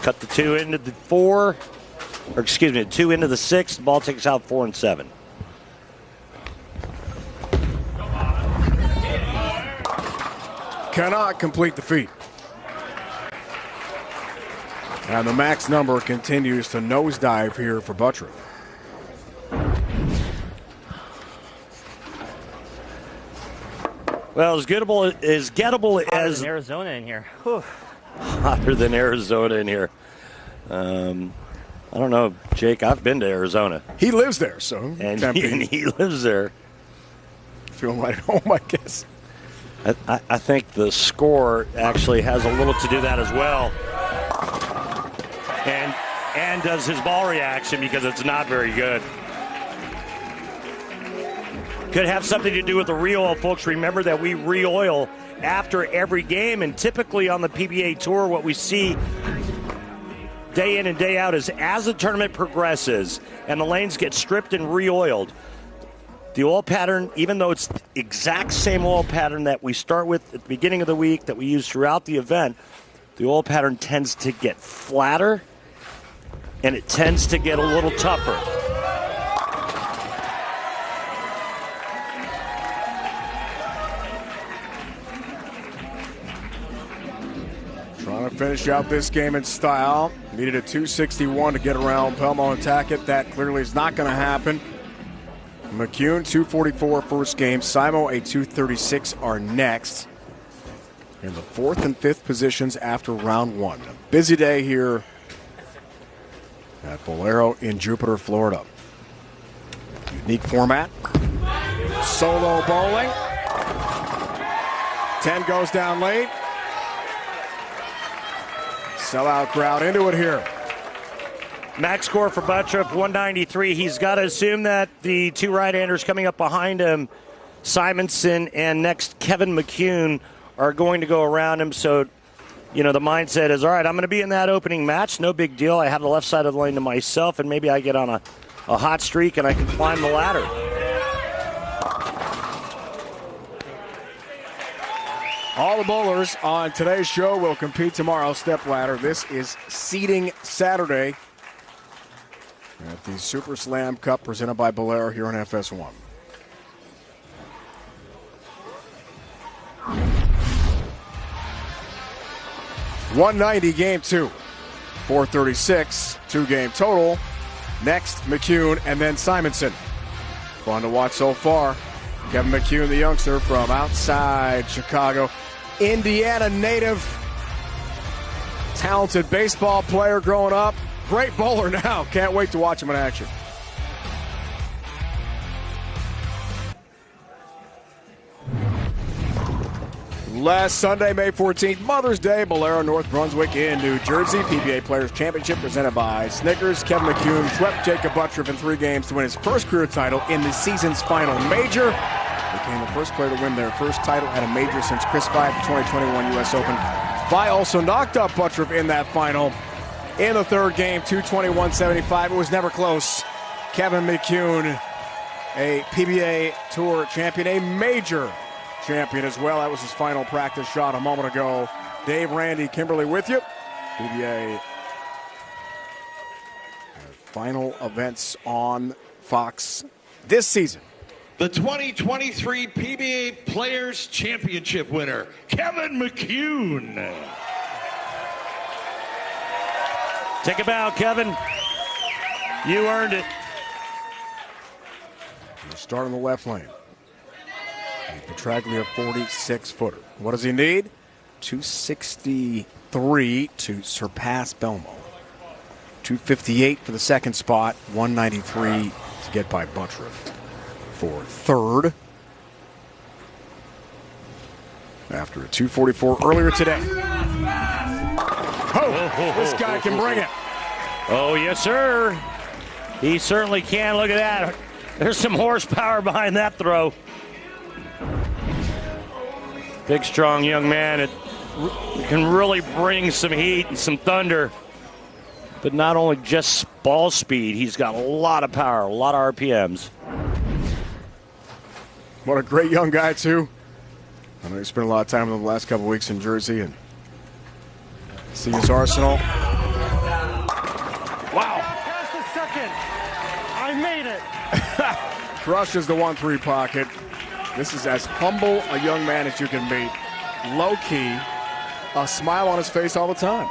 Cut the 2 into the 4, or excuse me, 2 into the 6. The ball takes out 4 and 7. Cannot complete the feat. And the max number continues to nosedive here for Buttriff. Well, as gettable as Arizona in here. Whew. Hotter than Arizona in here. I don't know, Jake. I've been to Arizona. He lives there, so and he lives there. Feeling right at home, I guess. I think the score actually has a little to do that as well, and does his ball reaction because it's not very good. Could have something to do with the re-oil, folks. Remember that we re-oil after every game. And typically on the PBA Tour, what we see day in and day out is as the tournament progresses and the lanes get stripped and re-oiled, the oil pattern, even though it's the exact same oil pattern that we start with at the beginning of the week that we use throughout the event, the oil pattern tends to get flatter and it tends to get a little tougher. Trying to finish out this game in style. Needed a 261 to get around Pelmo and Tackett. That clearly is not going to happen. McCune, 244 first game. Simo, a 236 are next. In the 4th and 5th positions after round 1. A busy day here at Bolero in Jupiter, Florida. Unique format. Solo bowling. 10 goes down late. Sellout crowd into it here. Max score for Buttriff, 193. He's got to assume that the two right-handers coming up behind him, Simonson and next Kevin McCune, are going to go around him. So, the mindset is, all right, I'm going to be in that opening match. No big deal. I have the left side of the lane to myself, and maybe I get on a hot streak and I can climb the ladder. All the bowlers on today's show will compete tomorrow, step ladder. This is Seeding Saturday at the Super Slam Cup presented by Bolero here on FS1. .190 game 2. 436, 2-game total. Next, McCune and then Simonson. Fun to watch so far. Kevin McCune, the youngster from outside Chicago. Indiana native. Talented baseball player growing up. Great bowler now. Can't wait to watch him in action. Last Sunday, May 14th, Mother's Day, Bolero, North Brunswick in New Jersey. PBA Players Championship presented by Snickers. Kevin McCune swept Jacob Buttriff in 3 games to win his first career title in the season's final major. Became the first player to win their first title at a major since Chris Vi at the 2021 U.S. Open. Vi also knocked out Buttriff in that final. In the 3rd game, 221-75. It was never close. Kevin McCune, a PBA Tour champion, a major champion as well. That was his final practice shot a moment ago. Dave, Randy, Kimberly with you. PBA final events on Fox this season. The 2023 PBA Players Championship winner, Kevin McCune. Take a bow, Kevin. You earned it. We'll start on the left lane. Petraglia, 46-footer. What does he need? 263 to surpass Belmo. 258 for the second spot. 193 to get by Buttriff for third. After a 244 earlier today. Oh, this guy can bring it. Oh, yes, sir. He certainly can. Look at that. There's some horsepower behind that throw. Big, strong young man. It can really bring some heat and some thunder. But not only just ball speed, he's got a lot of power, a lot of RPMs. What a great young guy, too. I know he spent a lot of time in the last couple weeks in Jersey and see his arsenal. Wow. Past the second. I made it. Crushes the 1-3 pocket. This is as humble a young man as you can meet. Low-key, a smile on his face all the time.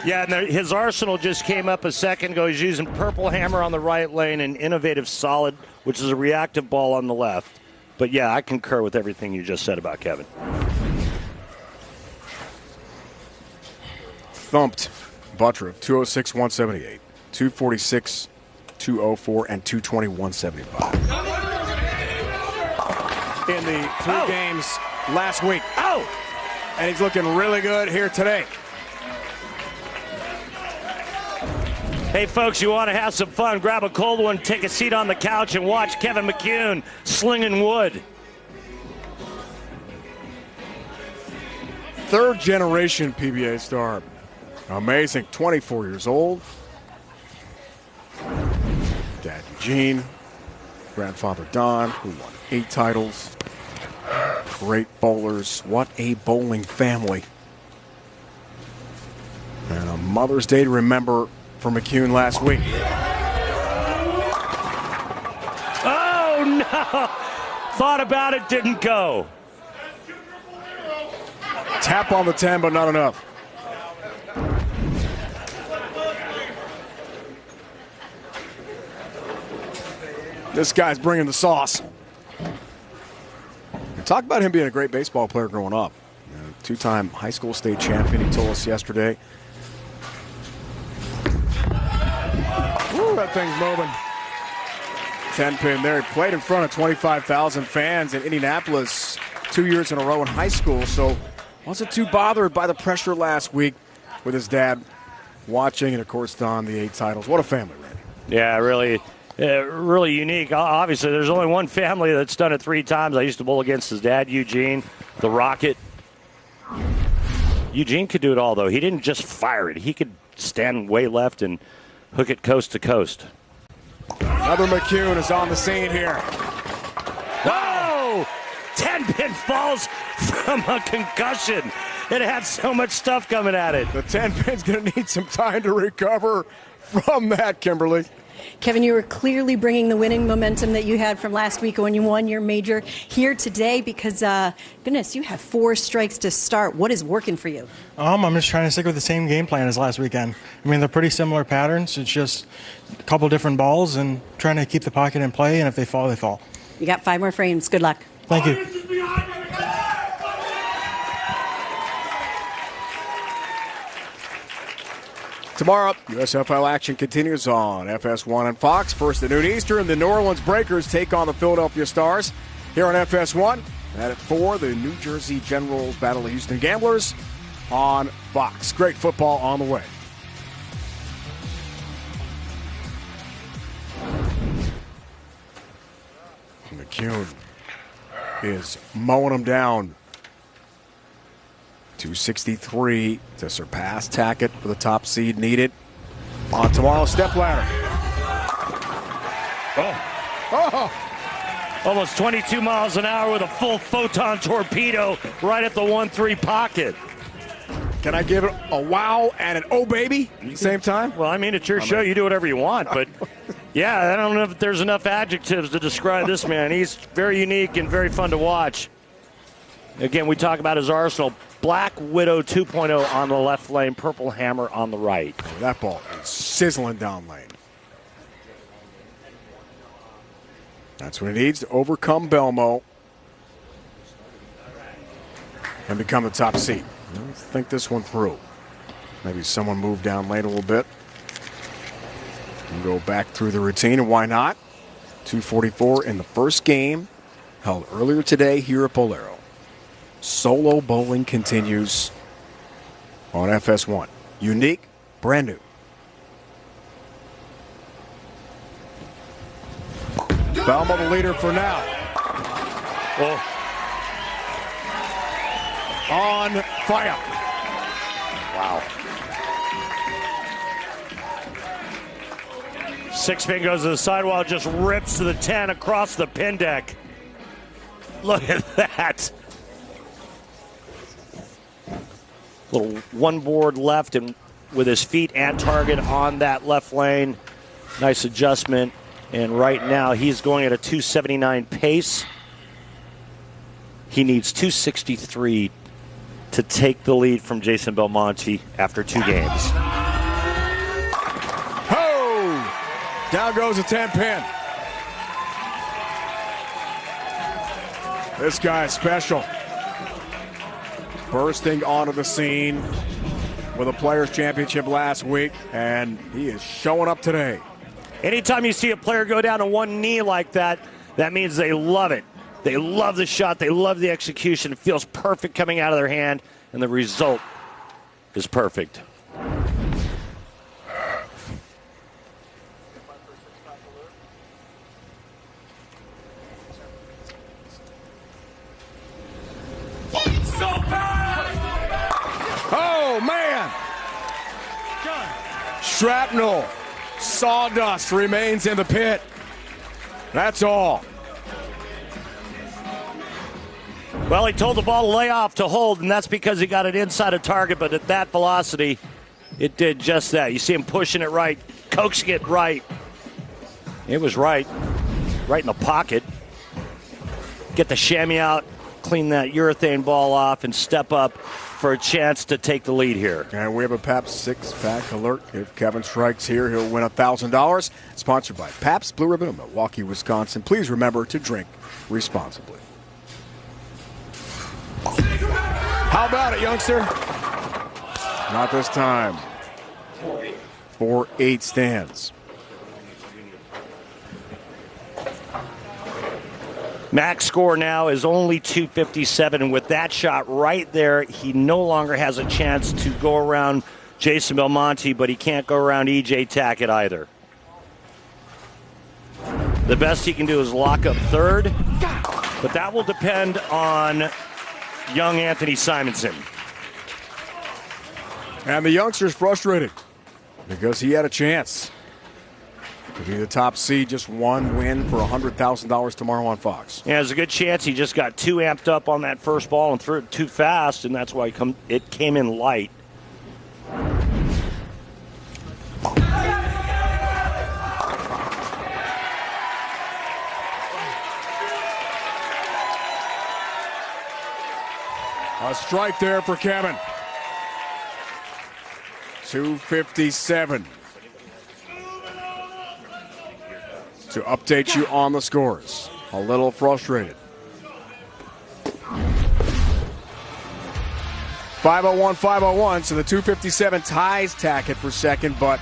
Yeah, and his arsenal just came up a second ago. He's using purple hammer on the right lane and innovative solid, which is a reactive ball on the left. But, yeah, I concur with everything you just said about Kevin. Thumped Buttriff, 206, 178, 246, 204, and 220, 175. In the 3 games last week. Oh! And he's looking really good here today. Hey, folks, you want to have some fun, grab a cold one, take a seat on the couch, and watch Kevin McCune slinging wood. third-generation PBA star. Amazing, 24 years old. Dad Eugene, grandfather Don, who won 8 titles. Great bowlers. What a bowling family. And a Mother's Day to remember for McCune last week. Oh, no! Thought about it, didn't go. Tap on the 10, but not enough. This guy's bringing the sauce. Talk about him being a great baseball player growing up. Two-time high school state champion, he told us yesterday. Ooh, that thing's moving. 10-pin there. He played in front of 25,000 fans in Indianapolis 2 years in a row in high school, so wasn't too bothered by the pressure last week with his dad watching, and, of course, Don, the 8 titles. What a family, Randy. Yeah, really unique. Obviously, there's only one family that's done it 3 times. I used to bowl against his dad, Eugene, the Rocket. Eugene could do it all, though. He didn't just fire it. He could stand way left and hook it coast to coast. Another McCune is on the scene here. Whoa! 10-pin falls from a concussion. It had so much stuff coming at it. The 10-pin's going to need some time to recover from that, Kimberly. Kevin, you were clearly bringing the winning momentum that you had from last week when you won your major here today because, goodness, you have 4 strikes to start. What is working for you? I'm just trying to stick with the same game plan as last weekend. I mean, they're pretty similar patterns. It's just a couple different balls and trying to keep the pocket in play, and if they fall, they fall. You got 5 more frames. Good luck. Thank you. Tomorrow, USFL action continues on FS1 and Fox. First at noon Eastern, the New Orleans Breakers take on the Philadelphia Stars. Here on FS1, and at 4, the New Jersey Generals battle the Houston Gamblers on Fox. Great football on the way. McCune is mowing them down. 263 to surpass Tackett for the top seed needed on tomorrow's step ladder. Almost 22 miles an hour with a full photon torpedo right at the 1-3 pocket. Can I give it a wow and an oh baby at the same time? Well, I mean, it's your show. You do whatever you want. But, yeah, I don't know if there's enough adjectives to describe this man. He's very unique and very fun to watch. Again, we talk about his arsenal. Black Widow 2.0 on the left lane, Purple Hammer on the right. That ball is sizzling down lane. That's what he needs to overcome Belmo and become the top seed. Let's think this one through. Maybe someone move down lane a little bit and go back through the routine, and why not? 2:44 in the first game held earlier today here at Bolero. Solo bowling continues on FS1. Unique, brand new. Belmo the leader for now. On fire. Wow. 6-pin goes to the sidewall, just rips to the 10 across the pin deck. Look at that. Little one board left and with his feet and target on that left lane. Nice adjustment. And right now he's going at a 279 pace. He needs 263 to take the lead from Jason Belmonte after 2 games. Oh! Down goes a 10-pin. This guy is special. Bursting onto the scene with a Players' Championship last week, and he is showing up today. Anytime you see a player go down on one knee like that, that means they love it. They love the shot. They love the execution. It feels perfect coming out of their hand, and the result is perfect. Shrapnel, sawdust remains in the pit. That's all. Well, he told the ball to lay off to hold, and that's because he got it inside a target, but at that velocity, it did just that. You see him pushing it right, coaxing it right. It was right in the pocket. Get the chamois out, clean that urethane ball off, and step up for a chance to take the lead here. And we have a Pabst six-pack alert. If Kevin strikes here, he'll win $1,000. Sponsored by Pabst Blue Ribbon of Milwaukee, Wisconsin. Please remember to drink responsibly. How about it, youngster? Not this time. 4-8 stands. Max score now is only 257, and with that shot right there, he no longer has a chance to go around Jason Belmonte, but he can't go around E.J. Tackett either. The best he can do is lock up third, but that will depend on young Anthony Simonson. And the youngster's frustrated because he had a chance to be the top seed, just one win for $100,000 tomorrow on Fox. Yeah, there's a good chance he just got too amped up on that first ball and threw it too fast, and that's why it came in light. A strike there for Kevin. 257. To update you on the scores. A little frustrated. 501, so the 257 ties Tackett for second, but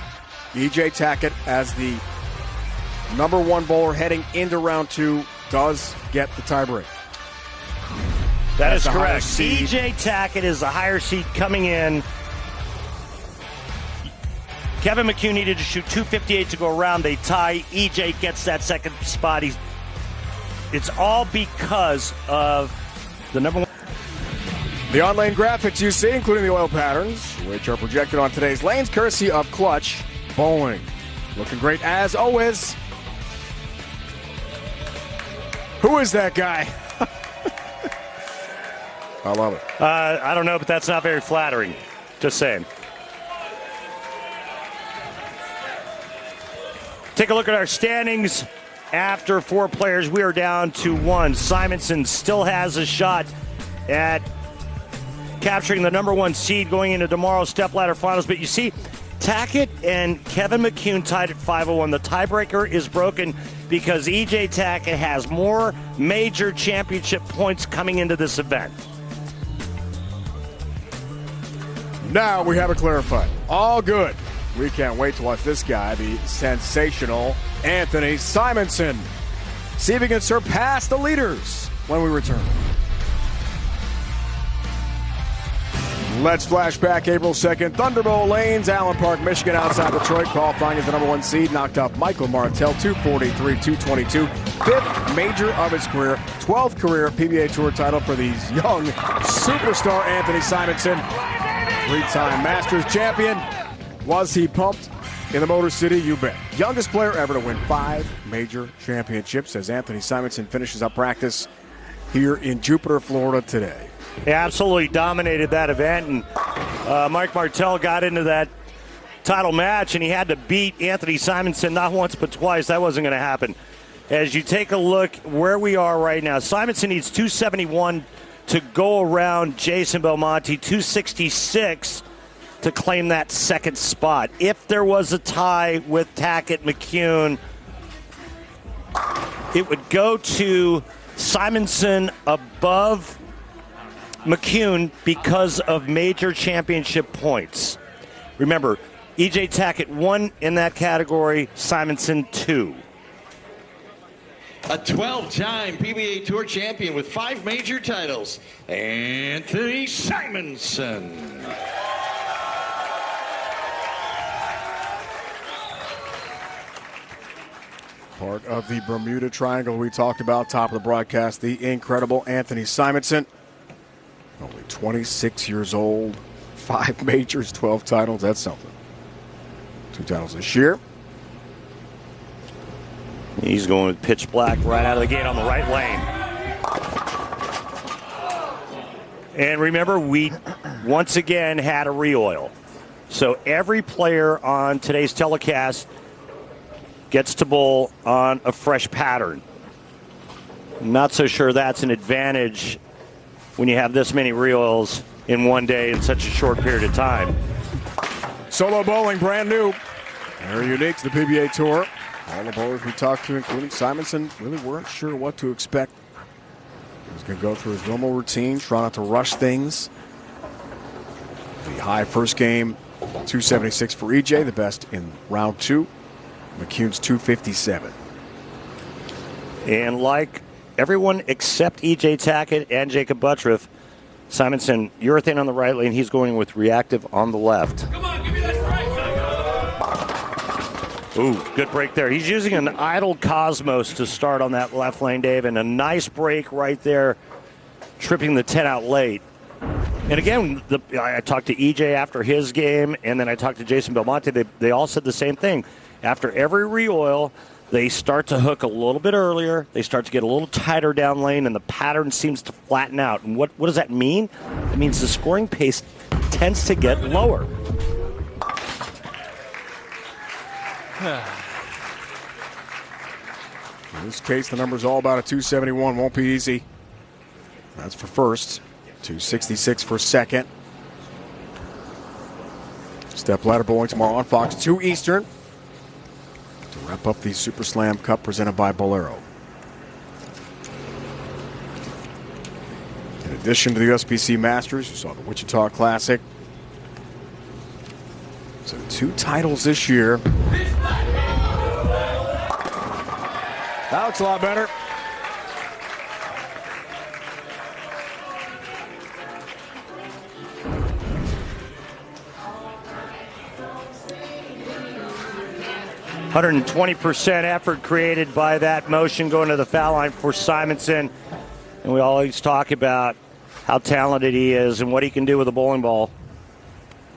E.J. Tackett, as the number one bowler heading into round two, does get the tiebreak. That is correct. E.J. Tackett is the higher seed coming in. Kevin McHugh needed to shoot 258 to go around. They tie. E.J. gets that second spot. It's all because of the number one. The on-lane graphics you see, including the oil patterns, which are projected on today's lanes, courtesy of Clutch Bowling. Looking great as always. Who is that guy? I love it. I don't know, but that's not very flattering. Just saying. Take a look at our standings. After four players, we are down to one. Simonson still has a shot at capturing the number one seed going into tomorrow's stepladder finals. But you see, Tackett and Kevin McHugh tied at 501. The tiebreaker is broken because E.J. Tackett has more major championship points coming into this event. Now we have it clarified. All good. We can't wait to watch this guy, the sensational Anthony Simonson. See if he can surpass the leaders when we return. Let's flash back April 2nd. Thunderbolt Lanes, Allen Park, Michigan, outside Detroit. Qualifying as the number one seed. Knocked off Michael Martell, 243, 222. Fifth major of his career. 12th career PBA Tour title for these young superstar Anthony Simonson. Three-time Masters champion. Was he pumped in the Motor City? You bet. Youngest player ever to win 5 major championships as Anthony Simonson finishes up practice here in Jupiter, Florida today. He absolutely dominated that event, and Mike Martell got into that title match, and he had to beat Anthony Simonson not once but twice. That wasn't going to happen. As you take a look where we are right now, Simonson needs 271 to go around Jason Belmonte, 266 to claim that second spot. If there was a tie with Tackett McHugh, it would go to Simonson above McHugh because of major championship points. Remember, E.J. Tackett 1 in that category, Simonson 2. A 12-time PBA Tour champion with 5 major titles, Anthony Simonson. Part of the Bermuda Triangle we talked about, top of the broadcast, the incredible Anthony Simonson. Only 26 years old, 5 majors, 12 titles, that's something. 2 titles this year. He's going with pitch black right out of the gate on the right lane. And remember, we once again had a re-oil. So every player on today's telecast gets to bowl on a fresh pattern. Not so sure that's an advantage when you have this many re-oils in one day in such a short period of time. Solo bowling, brand new. Very unique to the PBA Tour. All the bowlers we talked to, including Simonson, really weren't sure what to expect. He was going to go through his normal routine, try not to rush things. The high first game, 276 for EJ, the best in round 2. McCune's 257. And like everyone except EJ Tackett and Jacob Buttriff, Simonson, urethane on the right lane, he's going with reactive on the left. Come on, give me that strike. Ooh, good break there. He's using an idle Cosmos to start on that left lane, Dave, and a nice break right there, tripping the 10 out late. And again, I talked to EJ after his game, and then I talked to Jason Belmonte. They all said the same thing. After every re-oil, they start to hook a little bit earlier. They start to get a little tighter down lane, and the pattern seems to flatten out. And what does that mean? It means the scoring pace tends to get lower. In this case, the number's all about a 271. Won't be easy. That's for first. 266 for second. Step ladder bowling tomorrow on Fox 2 Eastern to wrap up the Super Slam Cup presented by Bolero. In addition to the USBC Masters, you saw the Wichita Classic. So 2 titles this year. That looks a lot better. %120% effort created by that motion going to the foul line for Simonson. And we always talk about how talented he is and what he can do with a bowling ball.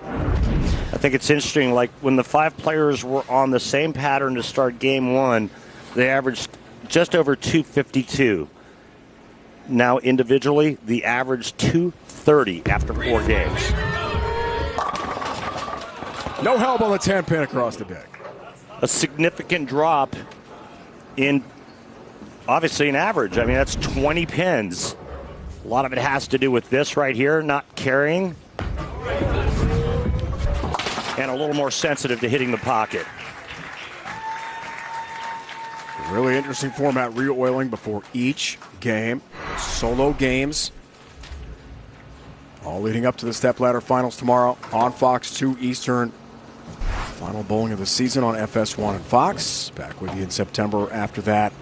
I think it's interesting, like when the 5 players were on the same pattern to start game 1, they averaged just over 252. Now individually, the average 230 after 4 games. No help on the 10 pin across the deck. A significant drop in, obviously, an average. I mean, that's 20 pins. A lot of it has to do with this right here, not carrying, and a little more sensitive to hitting the pocket. Really interesting format, re-oiling before each game. Solo games. All leading up to the stepladder finals tomorrow on Fox 2 Eastern. Final bowling of the season on FS1 and Fox. Back with you in September after that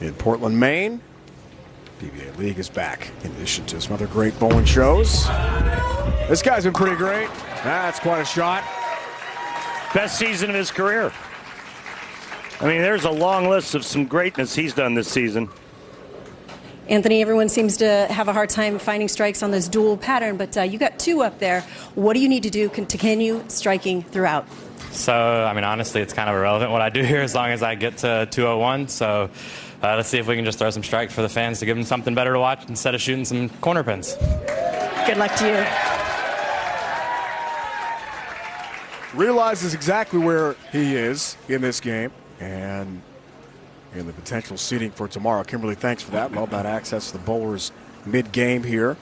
in Portland, Maine. PBA League is back in addition to some other great bowling shows. This guy's been pretty great. That's quite a shot. Best season of his career. I mean, there's a long list of some greatness he's done this season. Anthony, everyone seems to have a hard time finding strikes on this dual pattern, but you got 2 up there. What do you need to do to continue striking throughout? So, I mean, honestly, it's kind of irrelevant what I do here as long as I get to 201. So let's see if we can just throw some strikes for the fans to give them something better to watch instead of shooting some corner pins. Good luck to you. Realizes exactly where he is in this game and in the potential seeding for tomorrow. Kimberly, thanks for that. Love that access to the bowlers mid-game here.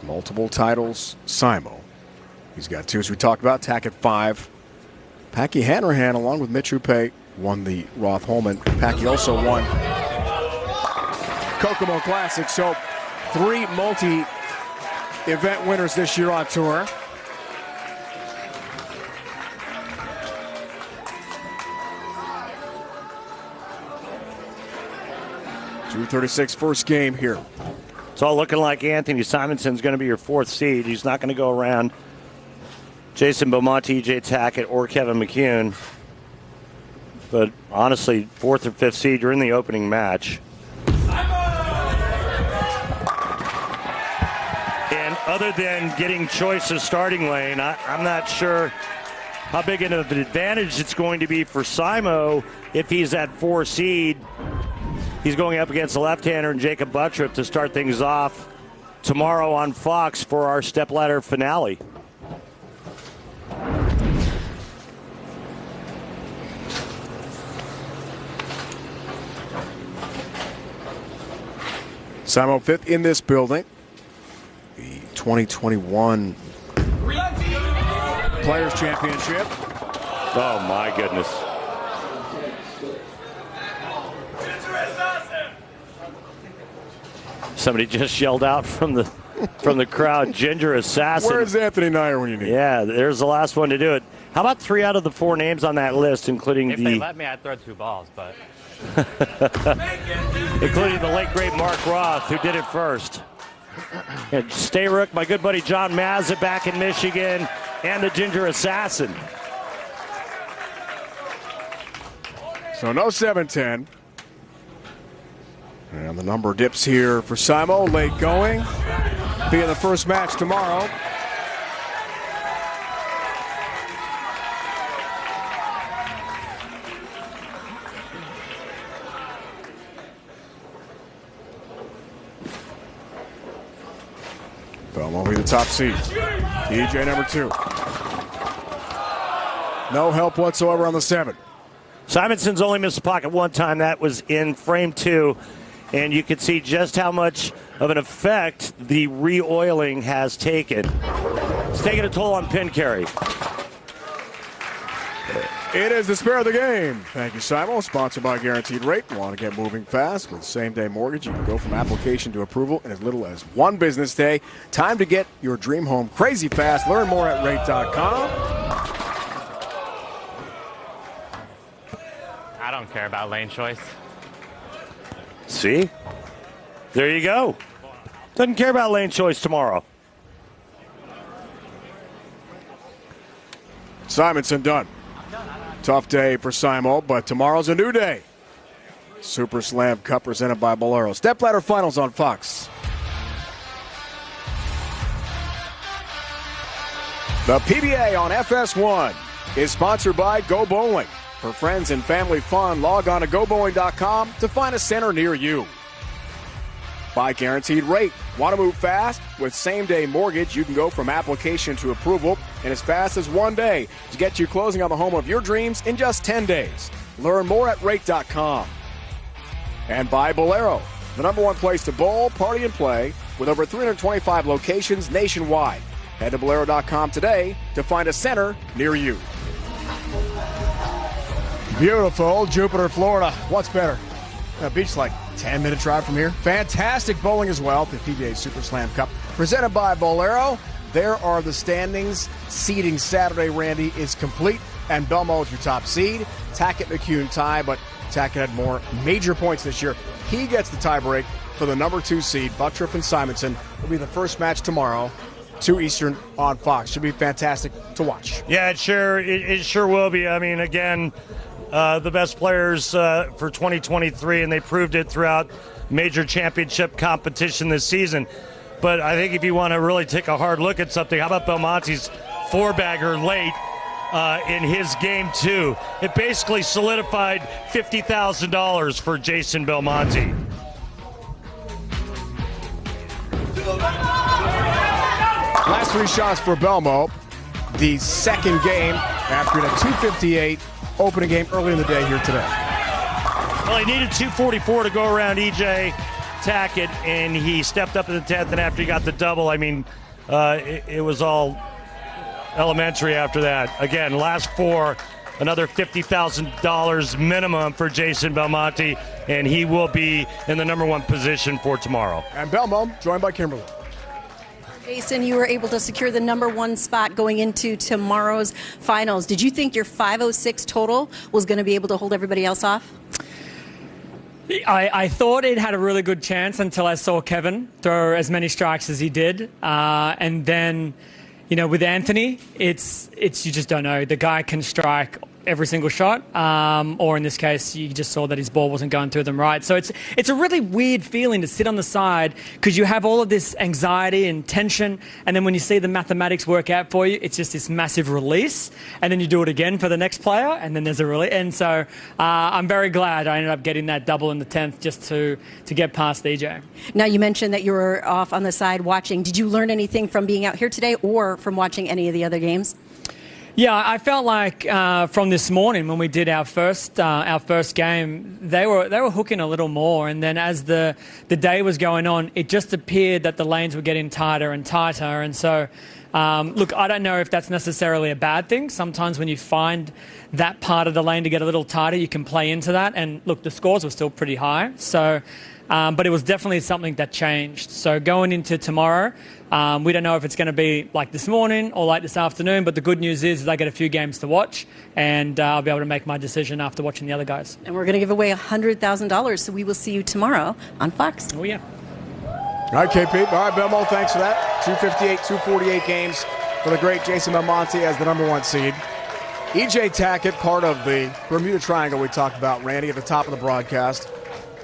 Multiple titles, Simo. He's got 2, as we talked about. Tackett 5. Packy Hanrahan, along with Mitch Upe, won the Roth Holman. Packy also won Kokomo Classic. So 3 multi-event winners this year on tour. .236 first game here. It's all looking like Anthony Simonson's going to be your 4th seed. He's not going to go around Jason Beaumont, EJ Tackett, or Kevin McCune. But honestly, 4th or 5th seed, you're in the opening match. And other than getting choice of starting lane, I'm not sure how big of an advantage it's going to be for Simo if he's at 4 seed. He's going up against the left-hander and Jacob Buttriff to start things off tomorrow on Fox for our stepladder finale. Simo fifth in this building. The 2021 Players Championship. Oh, my goodness. Somebody just yelled out from the crowd, Ginger Assassin. Where's Anthony Nyer when you need him? Yeah, there's the last one to do it. How about 3 out of the 4 names on that list, including If they let me, I'd throw 2 balls, but... including the late, great Mark Roth, who did it first. And Stay Rook, my good buddy John Mazza back in Michigan, and the Ginger Assassin. So no 7-10. And the number dips here for Simo, late going. Be in the first match tomorrow. Belmont will be the top seed. EJ number 2. No help whatsoever on the 7. Simonson's only missed the pocket one time. That was in frame 2. And you can see just how much of an effect the re-oiling has taken. It's taking a toll on pin carry. It is the spare of the game. Thank you, Simo. Sponsored by Guaranteed Rate. Want to get moving fast with same-day mortgage? You can go from application to approval in as little as 1 business day. Time to get your dream home crazy fast. Learn more at rate.com. I don't care about lane choice. See? There you go. Doesn't care about lane choice tomorrow. Simonson done. Tough day for Simo, but tomorrow's a new day. Super Slam Cup presented by Bolero. Stepladder Finals on Fox. The PBA on FS1 is sponsored by Go Bowling. For friends and family fun, log on to GoBowling.com to find a center near you. By Guaranteed Rate. Want to move fast? With same-day mortgage, you can go from application to approval in as fast as 1 day to get you closing on the home of your dreams in just 10 days. Learn more at Rate.com. And by Bolero, the #1 place to bowl, party, and play with over 325 locations nationwide. Head to Bolero.com today to find a center near you. Beautiful Jupiter, Florida. What's better? The beach's like 10-minute drive from here. Fantastic bowling as well. The PBA Super Slam Cup presented by Bolero. There are the standings. Seeding Saturday, Randy, is complete. And Belmo is your top seed. Tackett McCune tie, but Tackett had more major points this year. He gets the tiebreak for the #2 seed. Buttriff and Simonson will be the first match tomorrow, 2 Eastern on Fox. Should be fantastic to watch. Yeah, it sure will be. I mean, again, the best players for 2023, and they proved it throughout major championship competition this season. But I think if you want to really take a hard look at something, how about Belmonte's 4-bagger late in his game 2? It basically solidified $50,000 for Jason Belmonte. Last 3 shots for Belmo. The second game after a 258 opening game early in the day here today. Well, he needed 244 to go around EJ Tackett, and he stepped up in the 10th, and after he got the double, I mean, it was all elementary after that. Again, last 4, another $50,000 minimum for Jason Belmonte, and he will be in the #1 position for tomorrow. And Belmo joined by Kimberly. Jason, you were able to secure the #1 spot going into tomorrow's finals. Did you think your 506 total was going to be able to hold everybody else off? I thought it had a really good chance until I saw Kevin throw as many strikes as he did. And then, with Anthony, it's you just don't know. The guy can strike every single shot, or in this case, you just saw that his ball wasn't going through them right. So it's a really weird feeling to sit on the side because you have all of this anxiety and tension, and then when you see the mathematics work out for you, it's just this massive release, and then you do it again for the next player, and then there's a release. And so I'm very glad I ended up getting that double in the 10th just to get past EJ. Now, you mentioned that you were off on the side watching. Did you learn anything from being out here today or from watching any of the other games? Yeah, I felt like from this morning when we did our first game, they were hooking a little more, and then as the day was going on, it just appeared that the lanes were getting tighter and tighter, and so look, I don't know if that's necessarily a bad thing. Sometimes when you find that part of the lane to get a little tighter, you can play into that, and look, the scores were still pretty high, so. But it was definitely something that changed. So going into tomorrow, we don't know if it's going to be like this morning or like this afternoon, but the good news is I get a few games to watch, and I'll be able to make my decision after watching the other guys. And we're going to give away $100,000, so we will see you tomorrow on Fox. Oh, yeah. All right, KP. All right, Belmo, thanks for that. 258, 248 games for the great Jason Belmonte as the number 1 seed. EJ Tackett, part of the Bermuda Triangle we talked about, Randy, at the top of the broadcast,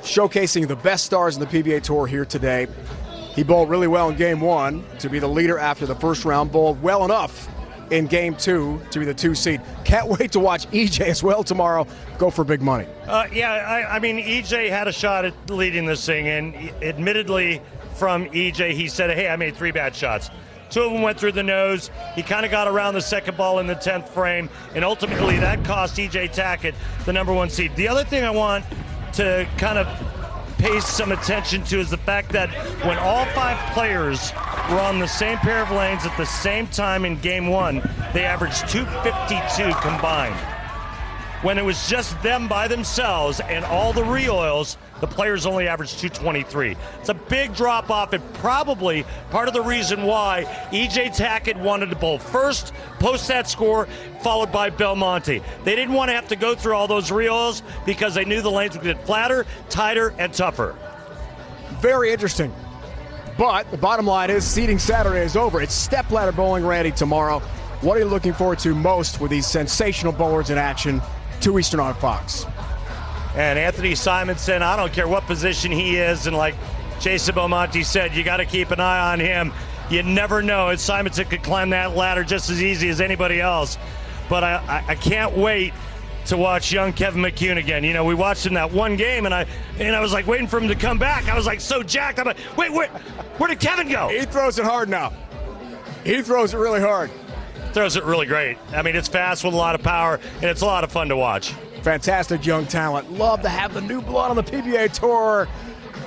showcasing the best stars in the PBA Tour here today. He bowled really well in Game 1 to be the leader after the first round, bowled well enough in Game 2 to be the 2 seed. Can't wait to watch EJ as well tomorrow go for big money. I mean, EJ had a shot at leading this thing, and admittedly from EJ, he said, hey, I made 3 bad shots. 2 of them went through the nose. He kind of got around the second ball in the 10th frame, and ultimately that cost EJ Tackett the number 1 seed. The other thing I want to kind of pay some attention to is the fact that when all 5 players were on the same pair of lanes at the same time in Game 1, they averaged 252 combined. When it was just them by themselves and all the re-oils, the players only averaged 223. It's a big drop-off, and probably part of the reason why EJ Tackett wanted to bowl first, post that score, followed by Belmonte. They didn't want to have to go through all those re-oils because they knew the lanes would get flatter, tighter, and tougher. Very interesting. But the bottom line is seeding Saturday is over. It's step-ladder bowling, Randy, tomorrow. What are you looking forward to most with these sensational bowlers in action? 2 Eastern on Fox. And Anthony Simonson, I don't care what position he is, and like Jason Belmonte said, you got to keep an eye on him. You never know. And Simonson could climb that ladder just as easy as anybody else. But I can't wait to watch young Kevin McCune again. You know, we watched him that one game, and I was like waiting for him to come back. I was like so jacked. I'm like, wait, where did Kevin go? He throws it hard now. He throws it really hard. Throws it really great. I mean, it's fast with a lot of power, and it's a lot of fun to watch. Fantastic young talent. Love to have the new blood on the PBA Tour.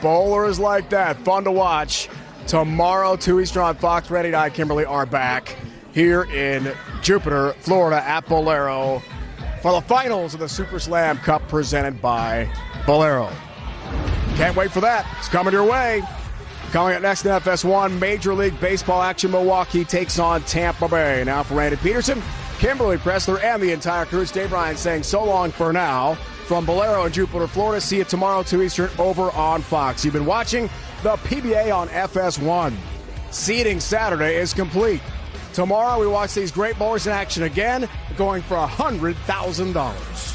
Bowlers like that. Fun to watch. Tomorrow, 2 Eastern on Fox. Randy and I, Kimberly, are back here in Jupiter, Florida at Bolero for the finals of the Super Slam Cup presented by Bolero. Can't wait for that. It's coming your way. Coming up next in FS1, Major League Baseball action. Milwaukee takes on Tampa Bay. Now for Randy Peterson, Kimberly Pressler, and the entire crew, it's Dave Ryan saying so long for now. From Bolero in Jupiter, Florida, see you tomorrow, 2 Eastern, over on Fox. You've been watching the PBA on FS1. Seeding Saturday is complete. Tomorrow we watch these great bowlers in action again, going for $100,000.